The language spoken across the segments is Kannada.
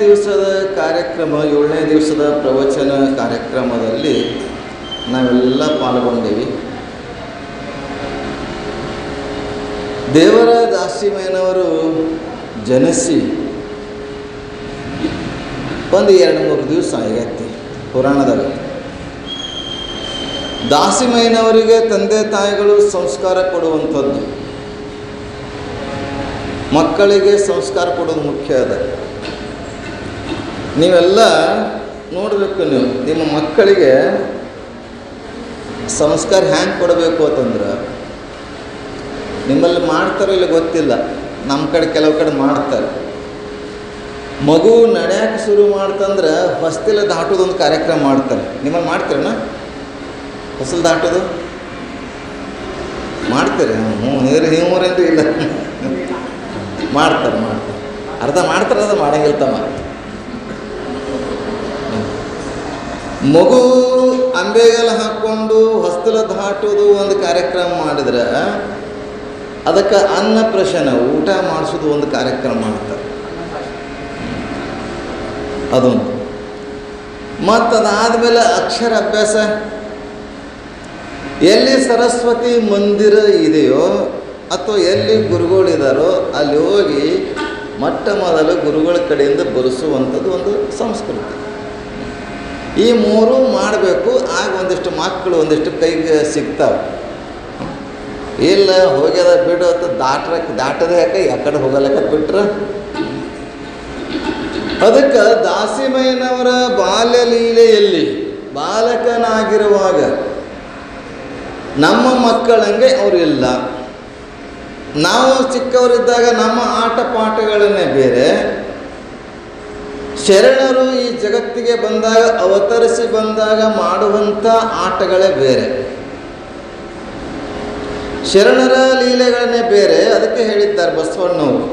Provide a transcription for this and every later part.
ದಿವಸದ ಕಾರ್ಯಕ್ರಮ, 7ನೇ ದಿವಸದ ಪ್ರವಚನ ಕಾರ್ಯಕ್ರಮದಲ್ಲಿ ನಾವೆಲ್ಲ ಪಾಲ್ಗೊಂಡೇವಿ. ದೇವರ ದಾಸಿಮಯ್ಯನವರು ಜನಿಸಿ ಒಂದು 2-3 ದಿವಸ ಆಗೈತಿ. ಪುರಾಣದಾಗ ದಾಸಿಮಯ್ಯನವರಿಗೆ ತಂದೆ ತಾಯಿಗಳು ಸಂಸ್ಕಾರ ಕೊಡುವಂಥದ್ದು, ಮಕ್ಕಳಿಗೆ ಸಂಸ್ಕಾರ ಕೊಡೋದು ಮುಖ್ಯ ಅದ. ನೀವೆಲ್ಲ ನೋಡಬೇಕು, ನಿಮ್ಮ ಮಕ್ಕಳಿಗೆ ಸಂಸ್ಕಾರ ಹ್ಯಾಂಗೆ ಕೊಡಬೇಕು ಅಂತಂದ್ರೆ, ನಿಮ್ಮಲ್ಲಿ ಮಾಡ್ತಾರೋ ಇಲ್ಲ ಗೊತ್ತಿಲ್ಲ, ನಮ್ಮ ಕಡೆ ಕೆಲವು ಕಡೆ ಮಾಡ್ತಾರೆ. ಮಗು ನಡೆಯಕ್ಕೆ ಶುರು ಮಾಡ್ತಂದ್ರೆ ಹೊಸ್ತಿಲ ದಾಟೋದೊಂದು ಕಾರ್ಯಕ್ರಮ ಮಾಡ್ತಾರೆ. ನಿಮ್ಮಲ್ಲಿ ಮಾಡ್ತೀರಣ್ಣ? ಹೊಸಲು ದಾಟೋದು ಮಾಡ್ತೀರಿ? ನೀವ್ರಂತೂ ಇಲ್ಲ, ಮಾಡ್ತಾರೆ. ಅರ್ಧ ಮಾಡ್ತಾರೆ, ಅದು ಮಾಡಂಗಿಲ್ಲ ತಮ್ಮ. ಮಗು ಅಂಬೆಗಾಲ ಹಾಕ್ಕೊಂಡು ಹೊಸ್ತಲ ದಾಟೋದು ಒಂದು ಕಾರ್ಯಕ್ರಮ ಮಾಡಿದ್ರೆ ಅದಕ್ಕೆ ಅನ್ನಪ್ರಶನ, ಊಟ ಮಾಡಿಸೋದು ಒಂದು ಕಾರ್ಯಕ್ರಮ ಮಾಡ್ತಾರೆ. ಅದೊಂದು. ಮತ್ತು ಅದಾದಮೇಲೆ ಅಕ್ಷರ ಅಭ್ಯಾಸ. ಎಲ್ಲಿ ಸರಸ್ವತಿ ಮಂದಿರ ಇದೆಯೋ ಅಥವಾ ಎಲ್ಲಿ ಗುರುಗಳಿದ್ದಾರೋ ಅಲ್ಲಿ ಹೋಗಿ ಮೊಟ್ಟ ಮೊದಲು ಗುರುಗಳ ಕಡೆಯಿಂದ ಬರೆಸುವಂಥದ್ದು ಒಂದು ಸಂಸ್ಕೃತಿ. ಈ 3 ಮಾಡಬೇಕು. ಆಗ ಒಂದಿಷ್ಟು ಮಕ್ಕಳು ಒಂದಿಷ್ಟು ಕೈಗೆ ಸಿಗ್ತಾವೆ. ಇಲ್ಲ ಹೋಗ್ಯದ ಬಿಡು ಅಂತ ದಾಟದೆ ಯಾಕೆ ಯಾಕಡೆ ಹೋಗಲಕ್ಕ ಬಿಟ್ರೆ. ಅದಕ್ಕೆ ದಾಸಿಮಯ್ಯನವರ ಬಾಲ್ಯ ಲೀಲೆಯಲ್ಲಿ ಬಾಲಕನಾಗಿರುವಾಗ ನಮ್ಮ ಮಕ್ಕಳಂಗೆ ಅವರು ಇಲ್ಲ. ನಾವು ಚಿಕ್ಕವರಿದ್ದಾಗ ನಮ್ಮ ಆಟ ಪಾಠಗಳನ್ನೇ ಬೇರೆ, ಶರಣರು ಈ ಜಗತ್ತಿಗೆ ಬಂದಾಗ ಅವತರಿಸಿ ಬಂದಾಗ ಮಾಡುವಂಥ ಆಟಗಳೇ ಬೇರೆ, ಶರಣರ ಲೀಲೆಗಳನ್ನೇ ಬೇರೆ. ಅದಕ್ಕೆ ಹೇಳಿದ್ದಾರೆ ಬಸವಣ್ಣವರು,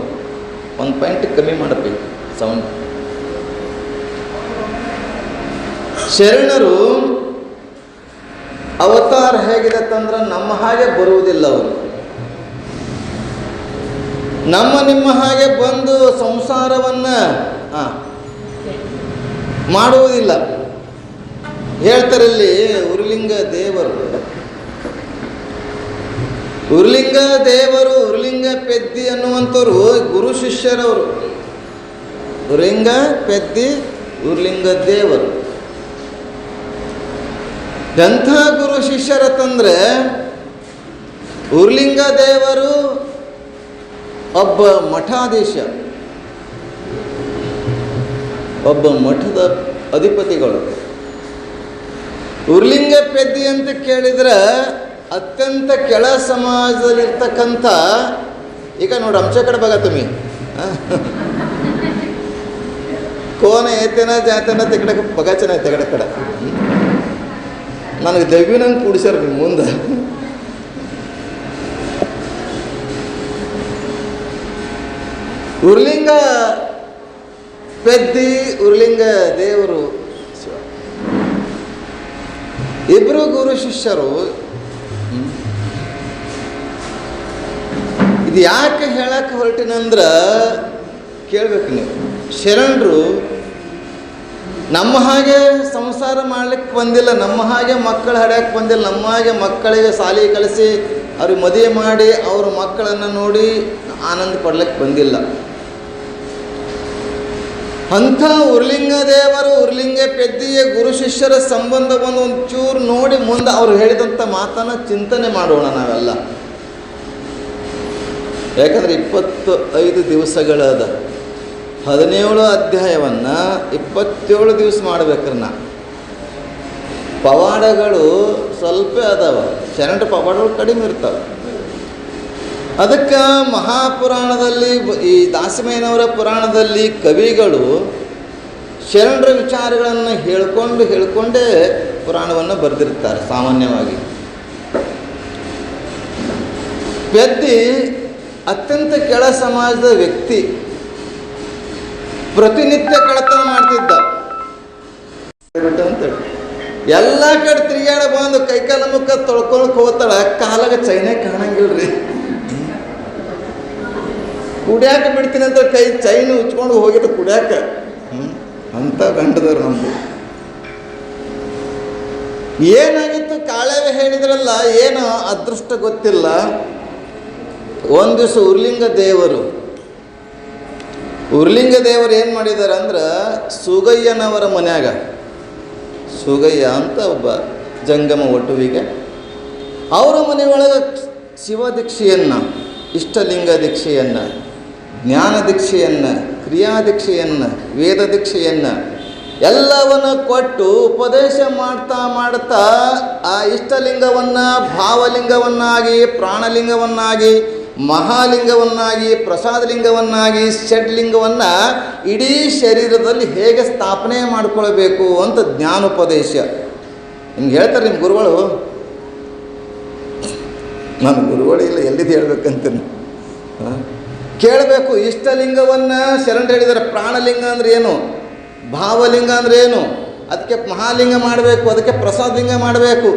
1 ಪಾಯಿಂಟ್ ಕಮ್ಮಿ ಮಾಡಬೇಕು ಸೌಂಡ್. ಶರಣರು ಅವತಾರ ಹೇಗಿದೆ ತಂದ್ರೆ ನಮ್ಮ ಹಾಗೆ ಬರುವುದಿಲ್ಲ. ಅವರು ನಿಮ್ಮ ಹಾಗೆ ಬಂದು ಸಂಸಾರವನ್ನು ಮಾಡುವುದಿಲ್ಲ. ಹೇಳ್ತಾರೆ ಇಲ್ಲಿ ಉರುಲಿಂಗ ದೇವರು, ಉರುಲಿಂಗ ಪೆದ್ದಿ ಅನ್ನುವಂಥವ್ರು ಗುರು ಶಿಷ್ಯರವರು. ಉರುಲಿಂಗ ಪೆದ್ದಿ, ಉರುಲಿಂಗ ದೇವರು. ಎಂಥ ಗುರು ಶಿಷ್ಯರತ್ತಂದರೆ, ಉರುಲಿಂಗ ದೇವರು ಒಬ್ಬ ಮಠಾಧೀಶ, ಒಬ್ಬ ಮಠದ ಅಧಿಪತಿಗಳು. ಉರುಲಿಂಗ ಪೆದ್ದಿ ಅಂತ ಕೇಳಿದ್ರೆ ಅತ್ಯಂತ ಕೆಳ ಸಮಾಜದಲ್ಲಿರ್ತಕ್ಕಂಥ, ಈಗ ನೋಡಿ ಅಂಶ ಕಡೆ ಬಗ ತುಮಿ ಕೋನ ಏತೇನ ಜಾತನ ತೆಗಡ ಬಗಾಚನ ತೆಗಡ ಕಡೆ ನನಗೆ ದವ್ಯನಂಗೆ ಕೂಡಿಸ್ಯಾರ ನಿಮ್ಮ ಮುಂದೆ. ಉರುಲಿಂಗ ಪೆದ್ದಿ, ಉರುಲಿಂಗ ದೇವರು, ಇಬ್ಬರು ಗುರು ಶಿಷ್ಯರು. ಇದು ಯಾಕೆ ಹೇಳಕ್ಕೆ ಹೊರಟಿನಂದ್ರೆ ಕೇಳಬೇಕು ನೀವು. ಶರಣರು ನಮ್ಮ ಹಾಗೆ ಸಂಸಾರ ಮಾಡ್ಲಿಕ್ಕೆ ಬಂದಿಲ್ಲ, ನಮ್ಮ ಹಾಗೆ ಮಕ್ಕಳು ಹಡ್ಯಕ್ಕೆ ಬಂದಿಲ್ಲ, ನಮ್ಮ ಹಾಗೆ ಮಕ್ಕಳಿಗೆ ಶಾಲೆ ಕಲಿಸಿ ಅವ್ರಿಗೆ ಮದುವೆ ಮಾಡಿ ಅವ್ರ ಮಕ್ಕಳನ್ನು ನೋಡಿ ಆನಂದ ಪಡ್ಲಿಕ್ಕೆ ಬಂದಿಲ್ಲ. ಅಂಥ ಉರುಲಿಂಗ ದೇವರು, ಉರುಲಿಂಗ ಪೆದ್ದಿಯ ಗುರು ಶಿಷ್ಯರ ಸಂಬಂಧವನ್ನು ಒಂಚೂರು ನೋಡಿ ಮುಂದೆ ಅವರು ಹೇಳಿದಂಥ ಮಾತನ್ನು ಚಿಂತನೆ ಮಾಡೋಣ ನಾವೆಲ್ಲ. ಯಾಕಂದರೆ 25 ದಿವಸಗಳದ 17 ಅಧ್ಯಾಯವನ್ನು 27 ದಿವಸ ಮಾಡ್ಬೇಕ್ರಿ. ಪವಾಡಗಳು ಸ್ವಲ್ಪ ಅದಾವ, ಶರಣರ ಪವಾಡಗಳು ಕಡಿಮೆ ಇರ್ತಾವೆ. ಅದಕ್ಕೆ ಮಹಾಪುರಾಣದಲ್ಲಿ, ಈ ದಾಸಿಮಯ್ಯನವರ ಪುರಾಣದಲ್ಲಿ ಕವಿಗಳು ಶರಣರ ವಿಚಾರಗಳನ್ನು ಹೇಳ್ಕೊಂಡೇ ಪುರಾಣವನ್ನು ಬರೆದಿರ್ತಾರೆ ಸಾಮಾನ್ಯವಾಗಿ. ಪೆದ್ದಿ ಅತ್ಯಂತ ಕೆಳ ಸಮಾಜದ ವ್ಯಕ್ತಿ, ಪ್ರತಿನಿತ್ಯ ಕಳ್ಳತನ ಮಾಡ್ತಿದ್ದ. ಅಂತೇಳಿ ಎಲ್ಲ ಕಡೆ ತಿರುಗಾಡ ಬಂದು ಕೈಕಾಲ ಮುಖ ತೊಳ್ಕೊಳಕ್ಕೆ ಹೋಗ್ತಾಳ. ಕಾಲಾಗ ಚೈನೇ ಕಾಣಂಗಿಲ್ರಿ. ಕುಡಿಯಾಕ ಬಿಡ್ತೀನಿ ಅಂತ ಕೈ ಚೈನು ಉಚ್ಕೊಂಡು ಹೋಗಿದ್ದು ಕುಡಿಯಾಕ. ಅಂಥ ಗಂಡದವ್ರು ನಮ್ಮದು. ಏನಾಗಿತ್ತು ಕಾಳವೆ ಹೇಳಿದ್ರಲ್ಲ, ಏನು ಅದೃಷ್ಟ ಗೊತ್ತಿಲ್ಲ. ಒಂದು ದಿವಸ ಉರ್ಲಿಂಗ ದೇವರು ಏನು ಮಾಡಿದ್ದಾರೆ ಅಂದ್ರೆ, ಸುಗಯ್ಯನವರ ಮನ್ಯಾಗ, ಸುಗಯ್ಯ ಅಂತ ಒಬ್ಬ ಜಂಗಮ ಒಟುವಿಗೆ, ಅವರ ಮನೆಯೊಳಗೆ ಶಿವ ದೀಕ್ಷೆಯನ್ನು, ಇಷ್ಟಲಿಂಗ ದೀಕ್ಷೆಯನ್ನು, ಜ್ಞಾನ ದೀಕ್ಷೆಯನ್ನು, ಕ್ರಿಯಾ ದೀಕ್ಷೆಯನ್ನು, ವೇದ ದೀಕ್ಷೆಯನ್ನು ಎಲ್ಲವನ್ನು ಕೊಟ್ಟು ಉಪದೇಶ ಮಾಡ್ತಾ ಆ ಇಷ್ಟಲಿಂಗವನ್ನು ಭಾವಲಿಂಗವನ್ನಾಗಿ, ಪ್ರಾಣಲಿಂಗವನ್ನಾಗಿ, ಮಹಾಲಿಂಗವನ್ನಾಗಿ, ಪ್ರಸಾದಲಿಂಗವನ್ನಾಗಿ, ಷಡ್ಲಿಂಗವನ್ನು ಇಡೀ ಶರೀರದಲ್ಲಿ ಹೇಗೆ ಸ್ಥಾಪನೆ ಮಾಡಿಕೊಳ್ಬೇಕು ಅಂತ ಜ್ಞಾನೋಪದೇಶ ನಿಮ್ಗೆ ಹೇಳ್ತಾರೆ. ನಿಮ್ಮ ಗುರುಗಳು, ನನ್ನ ಗುರುಗಳು ಇಲ್ಲ, ಎಲ್ಲಿದ್ದು ಹೇಳ್ಬೇಕಂತೀನಿ, ಕೇಳಬೇಕು. ಇಷ್ಟಲಿಂಗವನ್ನು ಶರಣರು ಹೇಳಿದ್ದಾರೆ. ಪ್ರಾಣಲಿಂಗ ಅಂದರೆ ಏನು, ಭಾವಲಿಂಗ ಅಂದರೆ ಏನು, ಅದಕ್ಕೆ ಮಹಾಲಿಂಗ ಮಾಡಬೇಕು, ಅದಕ್ಕೆ ಪ್ರಸಾದಲಿಂಗ ಮಾಡಬೇಕು.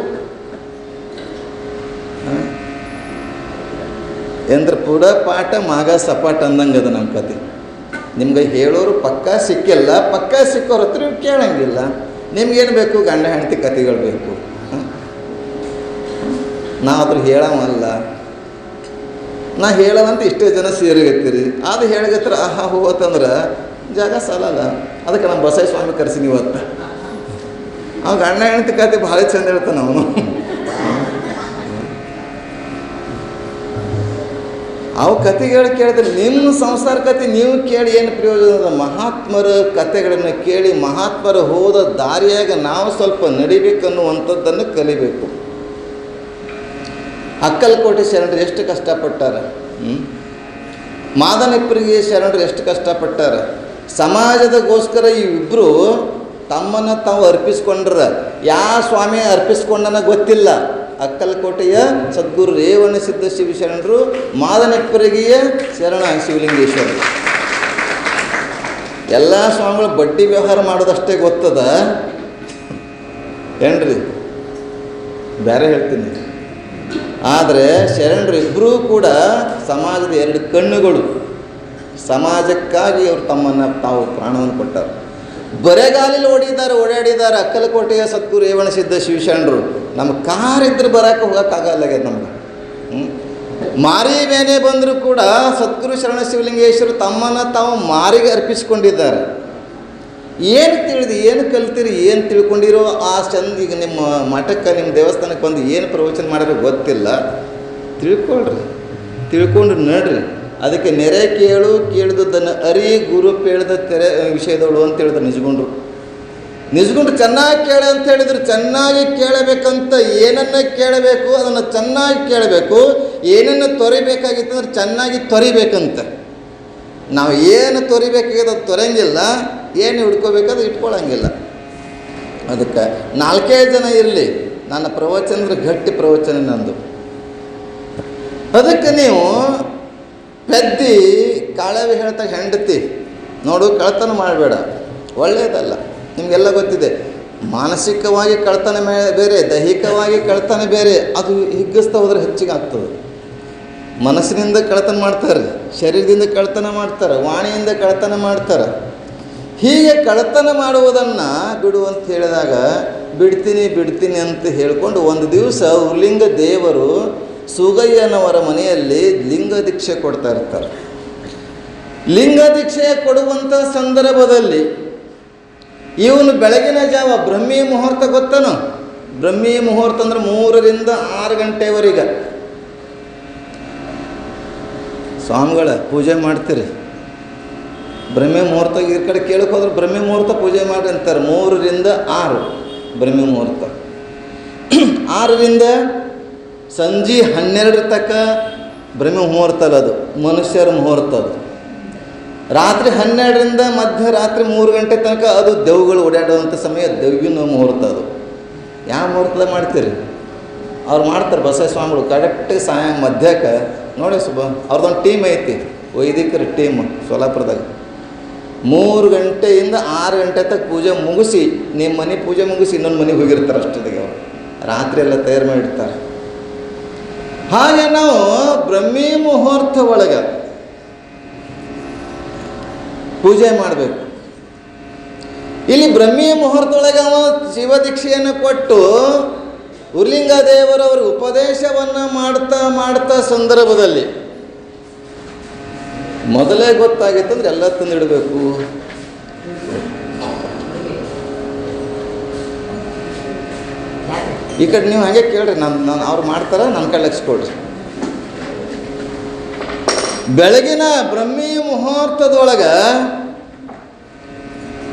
ಎಂದ್ರೆ ಪುಡ ಪಾಠ ಮಾಗ ಸಪಾಟ ಅಂದಂಗೆ ಅದು ನಮ್ಮ ಕತೆ. ನಿಮ್ಗೆ ಹೇಳೋರು ಪಕ್ಕಾ ಸಿಕ್ಕಿಲ್ಲ, ಪಕ್ಕಾ ಸಿಕ್ಕೋರ ಹತ್ರ ನೀವು ಕೇಳಂಗಿಲ್ಲ. ನಿಮ್ಗೇನು ಬೇಕು, ಗಂಡ ಹೆಂಡತಿ ಕತೆಗಳು ಬೇಕು. ನಾವಾದ್ರೂ ಹೇಳವಲ್ಲ, ನಾ ಹೇಳವಂತ ಇಷ್ಟೇ ಜನ ಸೇರಿಗತ್ತೀರಿ, ಅದು ಹೇಳಗತ್ರ ಆಹಾ ಹೋತಂದ್ರೆ ಜಾಗ ಸಾಲಲ್ಲ. ಅದಕ್ಕೆ ನಮ್ಮ ಬಸವ ಸ್ವಾಮಿ ಕರೆಸಿನಿ ಇವತ್ತು. ಅವ ಗಂಡ ಹೆಂಡತಿ ಕತೆ ಭಾಳ ಚಂದ ಹೇಳ್ತಾನೆ ಅವನು. ಅವು ಕತೆಗಳು ಕೇಳಿದ್ರೆ ನಿಮ್ಮ ಸಂಸಾರ ಕತೆ ನೀವು ಕೇಳಿ ಏನು ಪ್ರಯೋಜನ? ಮಹಾತ್ಮರ ಕತೆಗಳನ್ನು ಕೇಳಿ ಮಹಾತ್ಮರು ಹೋದ ದಾರಿಯಾಗ ನಾವು ಸ್ವಲ್ಪ ನಡಿಬೇಕನ್ನುವಂಥದ್ದನ್ನು ಕಲಿಬೇಕು. ಅಕ್ಕಲಕೋಟೆ ಶರಣರು ಎಷ್ಟು ಕಷ್ಟಪಟ್ಟಾರ, ಮಾದನಿಪ್ಪರಿಗೆ ಶರಣರು ಎಷ್ಟು ಕಷ್ಟಪಟ್ಟಾರ. ಸಮಾಜದಗೋಸ್ಕರ ಇವಿಬ್ಬರು ತಮ್ಮನ್ನು ತಾವು ಅರ್ಪಿಸ್ಕೊಂಡ್ರ. ಯಾವ ಸ್ವಾಮಿ ಅರ್ಪಿಸ್ಕೊಂಡನ ಗೊತ್ತಿಲ್ಲ. ಅಕ್ಕಲಕೋಟೆಯ ಸದ್ಗುರು ರೇವಣ ಸಿದ್ಧ ಶಿವ ಶರಣರು, ಮಾದನಿಪ್ಪರಿಗೆಯ ಶರಣ ಶಿವಲಿಂಗೇಶ್ವರರು. ಎಲ್ಲ ಸ್ವಾಮಿಗಳು ಬಡ್ಡಿ ವ್ಯವಹಾರ ಮಾಡೋದಷ್ಟೇ ಗೊತ್ತದ ಏನ್ರಿ, ಬೇರೆ ಹೇಳ್ತೀನಿ. ಆದರೆ ಶರಣರು ಇಬ್ಬರೂ ಕೂಡ ಸಮಾಜದ ಎರಡು ಕಣ್ಣುಗಳು. ಸಮಾಜಕ್ಕಾಗಿ ಅವರು ತಮ್ಮನ್ನು ತಾವು ಪ್ರಾಣವನ್ನು ಕೊಟ್ಟರು. ಬರೆಗಾಲಿಲಿ ಓಡಾಡಿದ್ದಾರೆ ಅಕ್ಕಲಕೋಟೆಯ ಸದ್ಗುರು ರೇವಣ ಸಿದ್ಧ ಶಿವಶರಣರು. ನಮ್ಮ ಕಾರಿದ್ರೆ ಬರೋಕ್ಕೆ ಹೋಗೋಕ್ಕಾಗಲ್ಲಾಗ್ಯದ ನಮ್ಗೆ. ಮಾರಿ ಮೇನೆ ಬಂದರೂ ಕೂಡ ಸದ್ಗುರು ಶರಣ ಶಿವಲಿಂಗೇಶ್ವರು ತಮ್ಮನ್ನು ತಾವು ಮಾರಿಗೆ ಅರ್ಪಿಸ್ಕೊಂಡಿದ್ದಾರೆ. ಏನು ತಿಳಿದು ಏನು ಕಲ್ತೀರಿ, ಏನು ತಿಳ್ಕೊಂಡಿರೋ ಆ ಚಂದ. ಈಗ ನಿಮ್ಮ ಮಠಕ್ಕೆ, ನಿಮ್ಮ ದೇವಸ್ಥಾನಕ್ಕೆ ಬಂದು ಏನು ಪ್ರವಚನ ಮಾಡಿರೋ ಗೊತ್ತಿಲ್ಲ, ತಿಳ್ಕೊಂಡು ನಡ್ರಿ. ಅದಕ್ಕೆ ನೆರೆ ಕೇಳಿದನ್ನು ಅರಿ ಗುರು ಪೇಳ್ದ ತೆರೆ ವಿಷಯದವಳು ಅಂತ ಹೇಳಿದ್ರು. ನಿಜಗೊಂಡ್ರು ಚೆನ್ನಾಗಿ ಕೇಳಿ ಅಂತ ಹೇಳಿದ್ರು. ಚೆನ್ನಾಗಿ ಕೇಳಬೇಕಂತ ಏನನ್ನ ಕೇಳಬೇಕು ಅದನ್ನು ಚೆನ್ನಾಗಿ ಕೇಳಬೇಕು. ಏನನ್ನು ತೊರಿಬೇಕಾಗಿತ್ತು ಅಂದ್ರೆ ಚೆನ್ನಾಗಿ ತೊರಿಬೇಕಂತ. ನಾವು ಏನು ತೊರಿಬೇಕಾಗಿದೆ ಅದು ತೊರೆಯಂಗಿಲ್ಲ, ಏನು ಹಿಡ್ಕೋಬೇಕಾದ್ರೆ ಇಟ್ಕೊಳ್ಳಂಗಿಲ್ಲ. ಅದಕ್ಕೆ 4 ಜನ ಇರಲಿ. ನನ್ನ ಪ್ರವಚನ ಅಂದ್ರೆ ಗಟ್ಟಿ ಪ್ರವಚನ ನಂದು. ಅದಕ್ಕೆ ನೀವು ಪೆದ್ದಿ ಕಾಳವಿ ಹೇಳ್ತಾ ಹೆಂಡತಿ ನೋಡು, ಕಳ್ತನ ಮಾಡಬೇಡ, ಒಳ್ಳೆಯದಲ್ಲ. ನಿಮಗೆಲ್ಲ ಗೊತ್ತಿದೆ, ಮಾನಸಿಕವಾಗಿ ಕಳ್ತನ ಬೇರೆ, ದೈಹಿಕವಾಗಿ ಕಳ್ತನ ಬೇರೆ. ಅದು ಹಿಗ್ಗಿಸ್ತಾ ಹೋದರೆ ಹೆಚ್ಚಿಗೆ ಆಗ್ತದೆ. ಮನಸ್ಸಿನಿಂದ ಕಳ್ತನ ಮಾಡ್ತಾರೆ, ಶರೀರದಿಂದ ಕಳ್ತನ ಮಾಡ್ತಾರೆ, ವಾಣಿಯಿಂದ ಕಳ್ತನ ಮಾಡ್ತಾರೆ. ಹೀಗೆ ಕಳ್ತನ ಮಾಡುವುದನ್ನು ಬಿಡು ಅಂತ ಹೇಳಿದಾಗ ಬಿಡ್ತೀನಿ ಅಂತ ಹೇಳ್ಕೊಂಡು ಒಂದು ದಿವಸ ಉರ್ಲಿಂಗ ದೇವರು ಸುಗಯ್ಯನವರ ಮನೆಯಲ್ಲಿ ಲಿಂಗ ದೀಕ್ಷೆ ಕೊಡ್ತಾ ಇರ್ತಾರೆ. ಲಿಂಗ ದೀಕ್ಷೆ ಕೊಡುವಂಥ ಸಂದರ್ಭದಲ್ಲಿ ಇವನು ಬೆಳಗಿನ ಜಾವ ಬ್ರಹ್ಮಿ ಮುಹೂರ್ತ ಗೊತ್ತನು? ಬ್ರಹ್ಮಿ ಮುಹೂರ್ತ ಅಂದ್ರೆ 3 ರಿಂದ 6 ಗಂಟೆವರೆಗೆ ಸ್ವಾಮಿಗಳ ಪೂಜೆ ಮಾಡ್ತೀರಿ. ಬ್ರಹ್ಮಿ ಮುಹೂರ್ತ ಈ ಕಡೆ ಕೇಳಕ್ಕೆ ಹೋದ್ರೆ ಬ್ರಹ್ಮಿ ಮುಹೂರ್ತ ಪೂಜೆ ಮಾಡಿ ಅಂತಾರೆ. 3 ರಿಂದ 6 ಬ್ರಹ್ಮಿ ಮುಹೂರ್ತ. 6 ರಿಂದ ಸಂಜೆ 12 ತನಕ ಬ್ರಹ್ಮಿ ಮುಹೂರ್ತ ಅಲ್ಲ, ಅದು ಮನುಷ್ಯರ ಮುಹೂರ್ತ. ಅದು ರಾತ್ರಿ 12 ರಿಂದ ಮಧ್ಯರಾತ್ರಿ 3 ಗಂಟೆ ತನಕ ಅದು ದೆವ್ಗಳು ಓಡಾಡುವಂಥ ಸಮಯ, ದೆವ್ವಿನ ಮುಹೂರ್ತ. ಅದು ಯಾವ ಮುಹೂರ್ತದಾಗ ಮಾಡ್ತೀರಿ? ಅವ್ರು ಮಾಡ್ತಾರೆ ಬಸವ ಸ್ವಾಮಿಗಳು ಕರೆಕ್ಟಾಗಿ ಸಾಯ ಮಧ್ಯಕ್ಕೆ ನೋಡಿ ಅವ್ರದ್ದೊಂದು ಟೀಮ್ ಐತಿ, ವೈದಿಕರ ಟೀಮ್ ಸೋಲಾಪುರದಾಗ. 3 ಗಂಟೆಯಿಂದ 6 ಗಂಟೆ ತನಕ ಪೂಜೆ ಮುಗಿಸಿ, ನಿಮ್ಮ ಮನೆ ಪೂಜೆ ಮುಗಿಸಿ ಇನ್ನೊಂದು ಮನೆಗೆ ಹೋಗಿರ್ತಾರೆ. ಅಷ್ಟೊತ್ತಿಗೆ ಅವರು ರಾತ್ರಿ ಎಲ್ಲ ತಯಾರು ಮಾಡಿರ್ತಾರೆ. ಹಾಗೆ ನಾವು ಬ್ರಹ್ಮಿ ಮುಹೂರ್ತ ಒಳಗೆ ಪೂಜೆ ಮಾಡಬೇಕು. ಇಲ್ಲಿ ಬ್ರಹ್ಮಿ ಮುಹೂರ್ತದೊಳಗೆ ಅವ ಶಿವದೀಕ್ಷೆಯನ್ನು ಕೊಟ್ಟು ಉರ್ಲಿಂಗ ದೇವರವರು ಉಪದೇಶವನ್ನು ಮಾಡ್ತಾ ಸಂದರ್ಭದಲ್ಲಿ ಮೊದಲೇ ಗೊತ್ತಾಗಿತ್ತಂದ್ರೆ ಎಲ್ಲ ತಂದಿಡಬೇಕು. ಈ ಕಡೆ ನೀವು ಹಾಗೆ ಕೇಳ್ರಿ, ನಾನು ಅವ್ರು ಮಾಡ್ತಾರ, ನನ್ನ ಕಡೆ ಲಕ್ಷ ಕೊಡ್ರಿ. ಬೆಳಗಿನ ಬ್ರಹ್ಮಿ ಮುಹೂರ್ತದೊಳಗೆ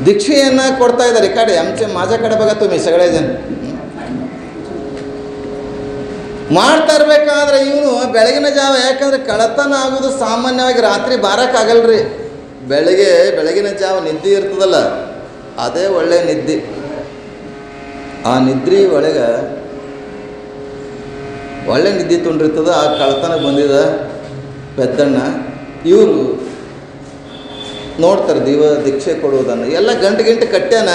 ದೀಕ್ಷೆಯನ್ನು ಕೊಡ್ತಾ ಇದ್ದಾರೆ. ಈ ಕಡೆ आमचे माझ्या कडे बघा तुम्ही सगळे जण ಮಾಡ್ತಾ ಇರಬೇಕಾದ್ರೆ ಇವನು ಬೆಳಗಿನ ಜಾವ, ಯಾಕಂದ್ರೆ ಕಳತನ ಆಗೋದು ಸಾಮಾನ್ಯವಾಗಿ ರಾತ್ರಿ ಬಾರಕ್ಕಾಗಲ್ರಿ. ಬೆಳಗಿನ ಜಾವ ನಿದ್ದೆ ಇರ್ತದಲ್ಲ, ಅದೇ ಒಳ್ಳೆ ನಿದ್ದೆ. ಆ ನಿದ್ರೆ ಒಳಗೆ ಒಳ್ಳೆ ನಿದ್ದೆ ತುಂಡಿರ್ತದ. ಆ ಕಳತನ ಬಂದಿದ ಪೆದ್ದಣ್ಣ. ಇವರು ನೋಡ್ತಾರೆ ದೀಕ್ಷೆ ಕೊಡುವುದನ್ನು. ಎಲ್ಲ ಗಂಟೆ ಕಟ್ಟ್ಯಾನ.